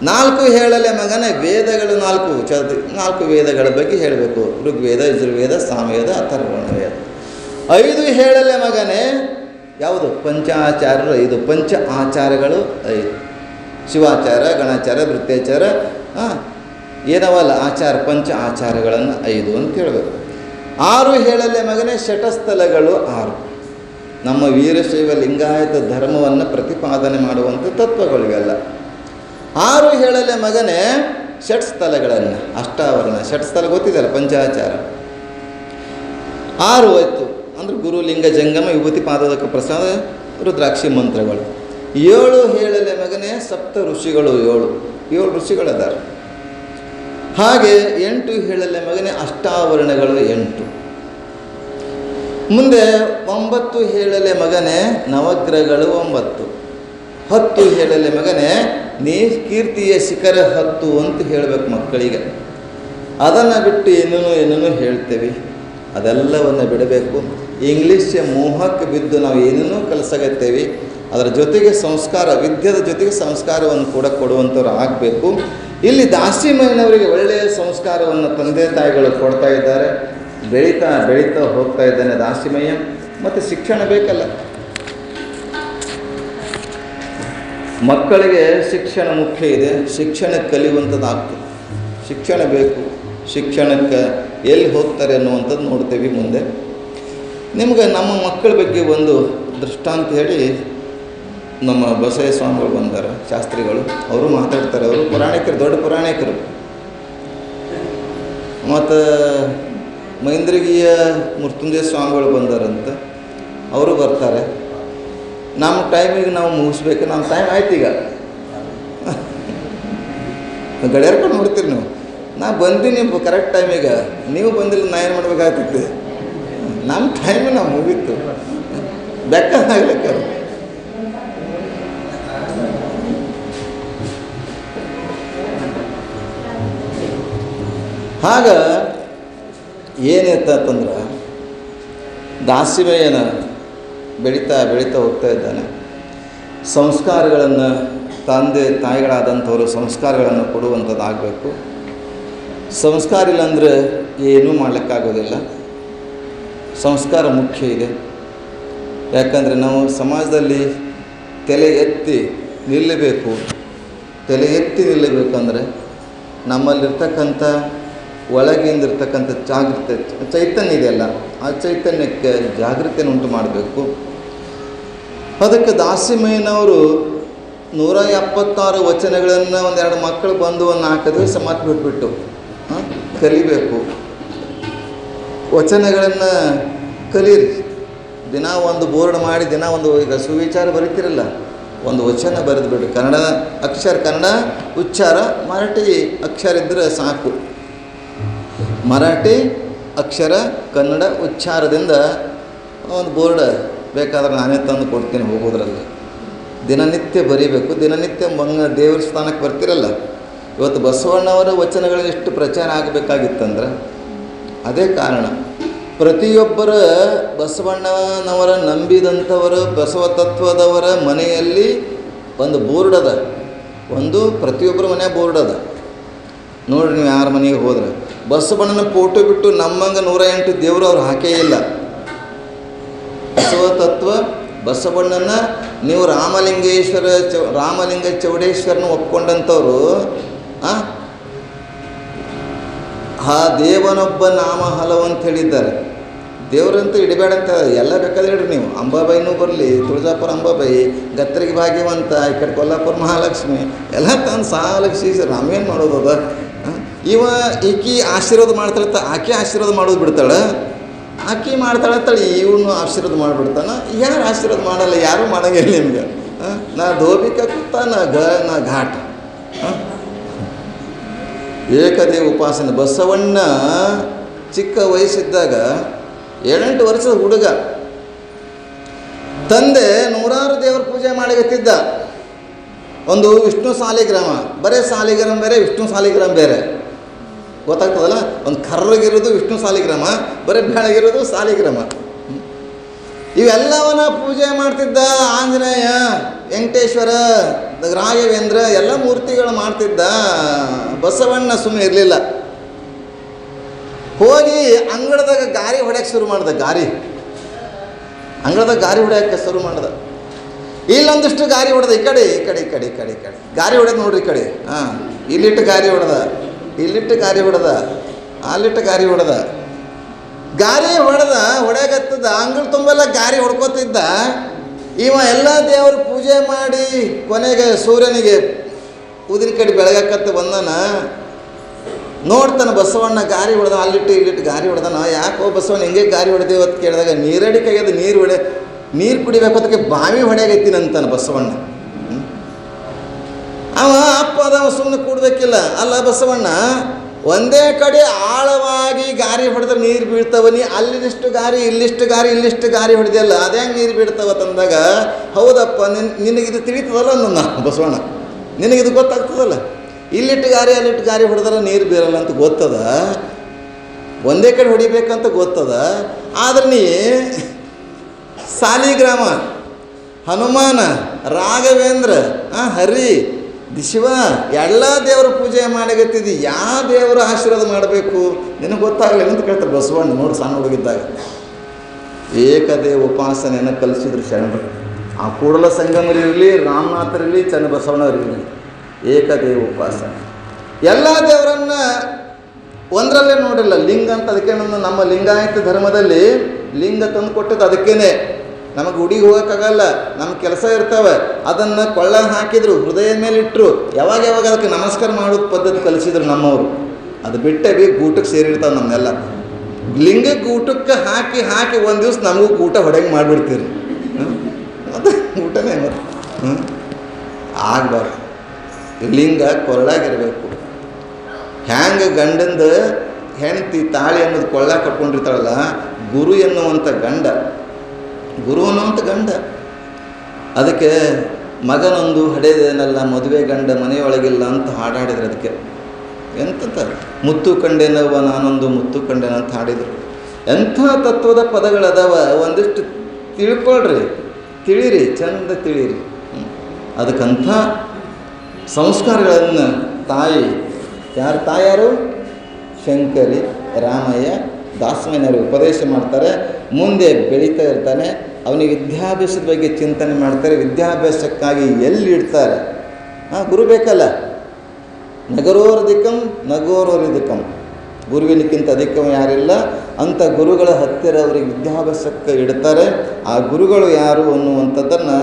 4 ಹೇಳಲೆ ಮಗನೇ ವೇದಗಳು 4 ವೇದಗಳ ಬಗ್ಗೆ ಹೇಳಬೇಕು. ಋಗ್ವೇದ, ಯಜುರ್ವೇದ, ಸಾಮವೇದ, ಅಥರ್ವಣ ವೇದ. 5 ಹೇಳಲೆ ಮಗನೇ ಯಾವುದು ಪಂಚಾಚಾರ್ಯರು 5, ಪಂಚ ಆಚಾರಗಳು 5. ಶಿವಾಚಾರ, ಗಣಾಚಾರ, ವೃತ್ತಾಚಾರ, ಏನವಲ್ಲ ಆಚಾರ, ಪಂಚ ಆಚಾರಗಳನ್ನು 5 ಅಂತ ಹೇಳಬೇಕು. 6 ಹೇಳಲೆ ಮಗನೇ ಶಟಸ್ಥಲಗಳು 6. ನಮ್ಮ ವೀರಶೈವ ಲಿಂಗಾಯತ ಧರ್ಮವನ್ನು ಪ್ರತಿಪಾದನೆ ಮಾಡುವಂಥ ತತ್ವಗಳಿವೆಲ್ಲ. 6 ಹೇಳಲೆ ಮಗನೇ ಷಟ್ಸ್ಥಲಗಳನ್ನು, ಅಷ್ಟಾವರಣ ಷಟ್ಸ್ಥಲ ಗೊತ್ತಿದೆಯಲ್ಲ, ಪಂಚಾಚಾರ 6 ಹೋಯ್ತು. ಅಂದರೆ ಗುರು, ಲಿಂಗ, ಜಂಗಮ, ವಿಭೂತಿ, ಪಾದೋದಕ, ಪ್ರಸಾದ, ರುದ್ರಾಕ್ಷಿ ಮಂತ್ರಗಳು. 7 ಹೇಳಲೆ ಮಗನೇ ಸಪ್ತ ಋಷಿಗಳು 7 ಋಷಿಗಳದಾರೆ. ಹಾಗೆ 8 ಹೇಳಲೆ ಮಗನೇ ಅಷ್ಟಾವರಣಗಳು 8. ಮುಂದೆ 9 ಹೇಳಲೆ ಮಗನೇ ನವಗ್ರಹಗಳು 9. 10 ಹೇಳಲೆ ಮಗನೇ ನೀ ಕೀರ್ತಿಯ ಶಿಖರ 10 ಅಂತ ಹೇಳಬೇಕು ಮಕ್ಕಳಿಗೆ. ಅದನ್ನು ಬಿಟ್ಟು ಏನೇನೋ ಹೇಳ್ತೇವೆ. ಅದೆಲ್ಲವನ್ನು ಬಿಡಬೇಕು. ಇಂಗ್ಲೀಷ್ ಮೋಹಕ್ಕೆ ಬಿದ್ದು ನಾವು ಏನೇನೋ ಕಲಿಸಗತ್ತೇವೆ. ಅದರ ಜೊತೆಗೆ ಸಂಸ್ಕಾರ, ವಿದ್ಯೆದ ಜೊತೆಗೆ ಸಂಸ್ಕಾರವನ್ನು ಕೂಡ ಕೊಡುವಂಥವ್ರು ಆಗಬೇಕು. ಇಲ್ಲಿ ದಾಸಿಮಯ್ಯನವರಿಗೆ ಒಳ್ಳೆಯ ಸಂಸ್ಕಾರವನ್ನು ತಂದೆ ತಾಯಿಗಳು ಕೊಡ್ತಾ ಇದ್ದಾರೆ. ಬೆಳೀತಾ ಹೋಗ್ತಾ ಇದ್ದಾನೆ ದಾಸಿಮಯ್ಯ. ಮತ್ತು ಶಿಕ್ಷಣ ಬೇಕಲ್ಲ, ಮಕ್ಕಳಿಗೆ ಶಿಕ್ಷಣ ಮುಖ್ಯ ಇದೆ. ಶಿಕ್ಷಣ ಕಲಿಯುವಂಥದ್ದಾಗ್ತದೆ. ಶಿಕ್ಷಣ ಬೇಕು. ಶಿಕ್ಷಣಕ್ಕೆ ಎಲ್ಲಿ ಹೋಗ್ತಾರೆ ಅನ್ನುವಂಥದ್ದು ನೋಡ್ತೇವೆ ಮುಂದೆ. ನಿಮ್ಗೆ ನಮ್ಮ ಮಕ್ಕಳ ಬಗ್ಗೆ ಒಂದು ದೃಷ್ಟಾಂತ ಹೇಳಿ ನಮ್ಮ ಬಸವ ಸ್ವಾಮಿಗಳು ಬಂದಾರೆ, ಶಾಸ್ತ್ರಿಗಳು. ಅವರು ಮಾತಾಡ್ತಾರೆ. ಅವರು ಪುರಾಣಿಕರು, ದೊಡ್ಡ ಪುರಾಣಿಕರು. ಮತ್ತು ಮೈಂದ್ರಗಿಯ ಮೃತ್ಯುಂಜಯ ಸ್ವಾಮಿಗಳು ಬಂದಾರಂತ, ಅವರು ಬರ್ತಾರೆ. ನಮ್ಮ ಟೈಮಿಗೆ ನಾವು ಮುಗಿಸ್ಬೇಕು. ನಮ್ಮ ಟೈಮ್ ಆಯ್ತು ಈಗ. ಗಡಿಯಾರ್ಕೊಂಡು ನೋಡ್ತೀರಿ ನೀವು. ನಾ ಬಂದೀನಿ ಕರೆಕ್ಟ್ ಟೈಮಿಗೆ, ನೀವು ಬಂದಿಲ್ಲ, ನಾ ಏನು ಮಾಡ್ಬೇಕಾಗ್ತೈತಿ? ನಮ್ಮ ಟೈಮು ನಾವು ಮುಗೀತು. ಬೆಕ್ಕಾಗ್ಲಿಕ್ಕ ಆಗ ಏನಿರ್ತಂದ್ರೆ ದಾಸಿಮಯ್ಯನ ಬೆಳೀತಾ ಹೋಗ್ತಾ ಇದ್ದಾನೆ. ಸಂಸ್ಕಾರಗಳನ್ನು ತಂದೆ ತಾಯಿಗಳಾದಂಥವರು ಸಂಸ್ಕಾರಗಳನ್ನು ಕೊಡುವಂಥದ್ದಾಗಬೇಕು. ಸಂಸ್ಕಾರ ಇಲ್ಲ ಅಂದರೆ ಏನೂ ಮಾಡಲಿಕ್ಕಾಗೋದಿಲ್ಲ. ಸಂಸ್ಕಾರ ಮುಖ್ಯ ಇದೆ. ಯಾಕಂದರೆ ನಾವು ಸಮಾಜದಲ್ಲಿ ತಲೆ ಎತ್ತಿ ನಿಲ್ಲಬೇಕು. ತಲೆ ಎತ್ತಿ ನಿಲ್ಲಬೇಕಂದ್ರೆ ನಮ್ಮಲ್ಲಿರ್ತಕ್ಕಂಥ ಒಳಗಿಂದಿರ್ತಕ್ಕಂಥ ಚೈತನ್ಯ ಇದೆಯಲ್ಲ, ಆ ಚೈತನ್ಯಕ್ಕೆ ಜಾಗೃತಿಯನ್ನು ಉಂಟು ಮಾಡಬೇಕು. ಅದಕ್ಕೆ ದಾಸಿಮಯ್ಯನವರು 176 ವಚನಗಳನ್ನು ಒಂದೆರಡು ಮಕ್ಕಳು ಬಂದು ಒಂದು 4 ದಿವಸ ಮಾತು ಬಿಟ್ಬಿಟ್ಟು ಕಲಿಬೇಕು. ವಚನಗಳನ್ನು ಕಲೀರಿ. ದಿನ ಒಂದು ಬೋರ್ಡ್ ಮಾಡಿ, ದಿನ ಒಂದು, ಈಗ ಸುವಿಚಾರ ಬರೀತಿರಲ್ಲ, ಒಂದು ವಚನ ಬರೆದು ಬಿಡ್ರಿ. ಕನ್ನಡ ಅಕ್ಷರ, ಕನ್ನಡ ಉಚ್ಚಾರ, ಮರಾಠಿ ಅಕ್ಷರ ಇದ್ದರೆ ಸಾಕು. ಮರಾಠಿ ಅಕ್ಷರ, ಕನ್ನಡ ಉಚ್ಚಾರದಿಂದ ಒಂದು ಬೋರ್ಡ್ ಬೇಕಾದ್ರೆ ನಾನೇ ತಂದು ಕೊಡ್ತೀನಿ ಹೋಗೋದ್ರಲ್ಲಿ. ದಿನನಿತ್ಯ ಬರೀಬೇಕು. ದಿನನಿತ್ಯ ದೇವ್ರ ಸ್ಥಾನಕ್ಕೆ ಬರ್ತಿರಲ್ಲ. ಇವತ್ತು ಬಸವಣ್ಣವರ ವಚನಗಳು ಎಷ್ಟು ಪ್ರಚಾರ ಆಗಬೇಕಾಗಿತ್ತಂದ್ರೆ ಅದೇ ಕಾರಣ. ಪ್ರತಿಯೊಬ್ಬರ ಬಸವಣ್ಣನವರ ನಂಬಿದಂಥವರು, ಬಸವ ತತ್ವದವರ ಮನೆಯಲ್ಲಿ ಒಂದು ಬೋರ್ಡ್ ಅದ. ಒಂದು ಪ್ರತಿಯೊಬ್ಬರ ಮನೆ ಬೋರ್ಡ್ ಅದ. ನೋಡಿರಿ, ನೀವು ಯಾರ ಮನೆಗೆ ಹೋದ್ರೆ ಬಸವಣ್ಣನ ಫೋಟೋ ಬಿಟ್ಟು ನಮ್ಮಂಗೆ 108 ದೇವರು ಅವ್ರು ಹಾಕೇ ಇಲ್ಲ. ಬಸವ ತತ್ವ ಬಸವಣ್ಣನ ನೀವು ರಾಮಲಿಂಗ ಚೌಡೇಶ್ವರನ ಒಪ್ಕೊಂಡಂಥವ್ರು ಆ ದೇವನೊಬ್ಬ ನಾಮ ಹಲವು ಅಂತ ಹೇಳಿದ್ದಾರೆ. ದೇವರಂತೂ ಇಡಬೇಡ ಅಂತ ಎಲ್ಲ ಬೇಕಾದ್ರೆ ಹೇಳ್ರಿ ನೀವು. ಅಂಬಾಬಾಯಿನೂ ಬರಲಿ, ತುಳಜಾಪುರ ಅಂಬಾಬಾಯಿ, ಗತ್ತರಿಗೆ ಭಾಗ್ಯವಂತ, ಈ ಕಡೆ ಕೊಲ್ಲಾಪುರ ಮಹಾಲಕ್ಷ್ಮಿ ಎಲ್ಲ ತಂದು ಸಾಲಕ್ಷಿ ರಾಮೇನು ಮಾಡೋದದ. ಈಕಿ ಆಶೀರ್ವಾದ ಮಾಡ್ತಾಳೆ, ಆಕೆ ಆಶೀರ್ವಾದ ಮಾಡೋದು ಬಿಡ್ತಾಳೆ. ಆಕೆ ಮಾಡ್ತಾಳೆ, ಇವನು ಆಶೀರ್ವಾದ ಮಾಡಿಬಿಡ್ತಾನೆ. ಯಾರು ಆಶೀರ್ವಾದ ಮಾಡಲ್ಲ, ಯಾರೂ ಮಾಡೋಂಗಿಲ್ಲ ನಿಮ್ಗೆ. ನಾ ಧೋಬಿಕ ಕುತ್ತ ನಾ ಘಾಟ್. ಏಕದೇವ ಉಪಾಸನೆ. ಬಸವಣ್ಣ ಚಿಕ್ಕ ವಯಸ್ಸಿದ್ದಾಗ 7-8 ವರ್ಷದ ಹುಡುಗ, ತಂದೆ 100 ದೇವರ ಪೂಜೆ ಮಾಡಿಗತ್ತಿದ್ದ. ಒಂದು ವಿಷ್ಣು ಸಾಲಿಗ್ರಾಮ, ಬರೀ ಸಾಲಿಗ್ರಾಮ ಬೇರೆ, ವಿಷ್ಣು ಸಾಲಿಗ್ರಾಮ ಬೇರೆ, ಗೊತ್ತಾಗ್ತದಲ್ಲ. ಒಂದು ಕರ್ರಗಿರೋದು ವಿಷ್ಣು ಸಾಲಿಗ್ರಾಮ, ಬರೀ ಬೆಳಗಿರೋದು ಸಾಲಿಗ್ರಾಮ. ಇವೆಲ್ಲವನ್ನ ಪೂಜೆ ಮಾಡ್ತಿದ್ದ. ಆಂಜನೇಯ, ವೆಂಕಟೇಶ್ವರ, ರಾಘವೇಂದ್ರ ಎಲ್ಲ ಮೂರ್ತಿಗಳು ಮಾಡ್ತಿದ್ದ. ಬಸವಣ್ಣ ಸುಮ್ಮನೆ ಇರಲಿಲ್ಲ. ಹೋಗಿ ಅಂಗಳದಾಗ ಗಾರಿ ಹೊಡ್ಯಕ್ಕೆ ಶುರು ಮಾಡ್ದ. ಅಂಗಳದಾಗ ಗಾರಿ ಹೊಡ್ಯಕ್ಕೆ ಶುರು ಮಾಡ್ದ. ಇಲ್ಲೊಂದಿಷ್ಟು ಗಾರಿ ಹೊಡೆದ, ಈ ಕಡೆ ಗಾರಿ ಹೊಡೆದು ನೋಡ್ರಿ, ಈ ಕಡೆ ಇಲ್ಲಿಟ್ಟು ಗಾರಿ ಹೊಡೆದ, ಇಲ್ಲಿಟ್ಟು ಗಾರಿ ಹೊಡೆದ, ಅಲ್ಲಿಟ್ಟು ಗಾರಿ ಹೊಡೆದ. ಹೊಡ್ಯಾಗತ್ತದ. ಅಂಗಳ ತುಂಬೆಲ್ಲ ಗಾರಿ ಹೊಡ್ಕೋತಿದ್ದ. ಇವ ಎಲ್ಲ ದೇವ್ರ ಪೂಜೆ ಮಾಡಿ ಕೊನೆಗೆ ಸೂರ್ಯನಿಗೆ ಉದಿನ ಕಡೆ ಬೆಳಗಕ್ಕತ್ತ ಬಂದನ. ನೋಡ್ತಾನೆ ಬಸವಣ್ಣ ಗಾರಿ ಹೊಡೆದ, ಅಲ್ಲಿಟ್ಟು ಇಲ್ಲಿಟ್ಟು ಗಾರಿ ಹೊಡೆದನ. ಯಾಕೋ ಬಸವಣ್ಣ ಹಿಂಗೆ ಗಾರಿ ಹೊಡೆದೇವು ಅಂತ ಕೇಳಿದಾಗ, ನೀರಡಿಕಾಗ್ಯದ, ನೀರು ಕುಡಿಬೇಕು ಅದಕ್ಕೆ ಬಾವಿ ಹೊಡೆಯಾಗೈತಿನಂತಾನೆ ಬಸವಣ್ಣ. ಅವ ಅಪ್ಪ ಅದವ ಸುಮ್ಮನೆ ಕೂಡಬೇಕಿಲ್ಲ. ಅಲ್ಲ ಬಸವಣ್ಣ, ಒಂದೇ ಕಡೆ ಆಳವಾಗಿ ಗಾರಿ ಹೊಡೆದ್ರೆ ನೀರು ಬೀಳ್ತಾವ, ನೀ ಅಲ್ಲಿಷ್ಟು ಗಾರಿ ಇಲ್ಲಿಷ್ಟು ಗಾರಿ ಹೊಡೆದಿಲ್ಲ, ಅದೇ ಹಂಗೆ ನೀರು ಬೀಳ್ತಾವ ತಂದಾಗ, ಹೌದಪ್ಪ ನಿನಗಿದು ತಿಳಿತದಲ್ಲ ನನ್ನ ಬಸವಣ್ಣ, ನಿನಗಿದು ಗೊತ್ತಾಗ್ತದಲ್ಲ. ಇಲ್ಲಿಟ್ಟು ಗಾರಿ ಹೊಡೆದ್ರೆ ನೀರು ಬೀರಲ್ಲ ಅಂತ ಗೊತ್ತದ, ಒಂದೇ ಕಡೆ ಹೊಡಿಬೇಕಂತ ಗೊತ್ತದ. ಆದ್ರೆ ನೀ ಸಾಲಿಗ್ರಾಮ, ಹನುಮಾನ, ರಾಘವೇಂದ್ರ, ಹರಿ, ಶಿವ ಎಲ್ಲ ದೇವರ ಪೂಜೆ ಮಾಡಗತ್ತಿದ್ದಿ, ಯಾವ ದೇವರ ಆಶೀರ್ವಾದ ಮಾಡಬೇಕು ನಿನಗೆ ಗೊತ್ತಾಗಲಿಲ್ಲ ಅಂತ ಕೇಳ್ತಾರೆ ಬಸವಣ್ಣ. ನೋಡಿ, ಸಣ್ಣ ಹುಡುಗಿದ್ದಾಗ ಏಕದೇವ ಉಪಾಸನೆಯನ್ನು ಕಲಿಸಿದ್ರು ಶರಣರು. ಆ ಕೂಡಲ ಸಂಗಮರಿರಲಿ, ರಾಮನಾಥರಿರಲಿ, ಚನ್ನಬಸವಣ್ಣವರಿರಲಿ, ಏಕದೇವ ಉಪಾಸನೆ. ಎಲ್ಲ ದೇವರನ್ನ ಒಂದರಲ್ಲೇ ನೋಡಿಲ್ಲ. ಲಿಂಗ ಅಂತ ಅದಕ್ಕೆ ನಮ್ಮ ಲಿಂಗಾಯತ ಧರ್ಮದಲ್ಲಿ ಲಿಂಗ ತಂದು ಕೊಟ್ಟದ್ದು ಅದಕ್ಕೇನೆ. ನಮಗೆ ಗುಡಿಗೆ ಹೋಗೋಕ್ಕಾಗಲ್ಲ, ನಮ್ಮ ಕೆಲಸ ಇರ್ತವೆ, ಅದನ್ನು ಕೊಳ್ಳ ಹಾಕಿದ್ರು, ಹೃದಯ ಮೇಲೆ ಇಟ್ಟರು, ಯಾವಾಗ ಅದಕ್ಕೆ ನಮಸ್ಕಾರ ಮಾಡೋದು ಪದ್ಧತಿ ಕಲಿಸಿದ್ರು ನಮ್ಮವರು. ಅದು ಬಿಟ್ಟೆ ಗೂಟಕ್ಕೆ ಸೇರಿರ್ತಾವೆ ನಮ್ಮನ್ನೆಲ್ಲ. ಲಿಂಗಕ್ಕೆ ಊಟಕ್ಕೆ ಹಾಕಿ ಒಂದು ದಿವ್ಸ ನಮಗೂ ಊಟ ಹೊಡೆಗೆ ಮಾಡಿಬಿಡ್ತೀರಿ. ಅದು ಊಟನೇ ಮತ್ತು ಆಗಬಾರ್ದು. ಲಿಂಗ ಕೊರಳಾಗಿರಬೇಕು. ಹ್ಯಾಂಗೆ ಗಂಡಂದ ಹೆಂಡತಿ ತಾಳಿ ಅನ್ನೋದು ಕೊಳ್ಳ ಕಟ್ಕೊಂಡಿರ್ತಾಳಲ್ಲ, ಗುರು ಅನ್ನುವಂಥ ಗಂಡ ಅದಕ್ಕೆ ಮಗನೊಂದು ಹಡೆದೇನಲ್ಲ, ಮದುವೆ ಗಂಡ ಮನೆಯೊಳಗಿಲ್ಲ ಅಂತ ಹಾಡಾಡಿದ್ರು. ಅದಕ್ಕೆ ಎಂತ ಮುತ್ತು ಕಂಡೇನವ ನಾನೊಂದು ಮುತ್ತು ಕಂಡೇನ ಅಂತ ಹಾಡಿದರು. ಎಂಥ ತತ್ವದ ಪದಗಳದಾವ, ಒಂದಿಷ್ಟು ತಿಳ್ಕೊಳ್ರಿ, ತಿಳಿರಿ, ಚಂದ ತಿಳಿರಿ. ಅದಕ್ಕಂಥ ಸಂಸ್ಕಾರಗಳನ್ನು ತಾಯಾರು ಶಂಕರಿ, ರಾಮಯ್ಯ, ದಾಸಮಯ್ಯನವರು ಉಪದೇಶ ಮಾಡ್ತಾರೆ. ಮುಂದೆ ಬೆಳೀತಾ ಇರ್ತಾನೆ. ಅವನಿಗೆ ವಿದ್ಯಾಭ್ಯಾಸದ ಬಗ್ಗೆ ಚಿಂತನೆ ಮಾಡ್ತಾರೆ. ವಿದ್ಯಾಭ್ಯಾಸಕ್ಕಾಗಿ ಎಲ್ಲಿ ಇಡ್ತಾರೆ? ಗುರು ಬೇಕಲ್ಲ. ನಗರೋರಧಿಕಂ ನಗೋರೋರಿಧಿಕಂ, ಗುರುವಿನಕ್ಕಿಂತ ಅಧಿಕ ಯಾರಿಲ್ಲ. ಅಂಥ ಗುರುಗಳ ಹತ್ತಿರ ಅವರಿಗೆ ವಿದ್ಯಾಭ್ಯಾಸಕ್ಕೆ ಇಡ್ತಾರೆ. ಆ ಗುರುಗಳು ಯಾರು ಅನ್ನುವಂಥದ್ದನ್ನು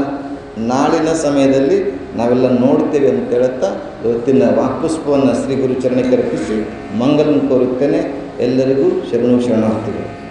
ನಾಳಿನ ಸಮಯದಲ್ಲಿ ನಾವೆಲ್ಲ ನೋಡ್ತೇವೆ ಅಂತ ಹೇಳುತ್ತಾ ಇವತ್ತಿನ ವಾಕ್ಪುಷ್ಪವನ್ನು ಶ್ರೀ ಗುರು ಚರಣಕ್ಕೆ ಅರ್ಪಿಸಿ ಮಂಗಲನ್ನು ಕೋರುತ್ತೇನೆ. ಎಲ್ಲರಿಗೂ ಶರಣು ಶರಣಾರ್ಥಿಗಳು.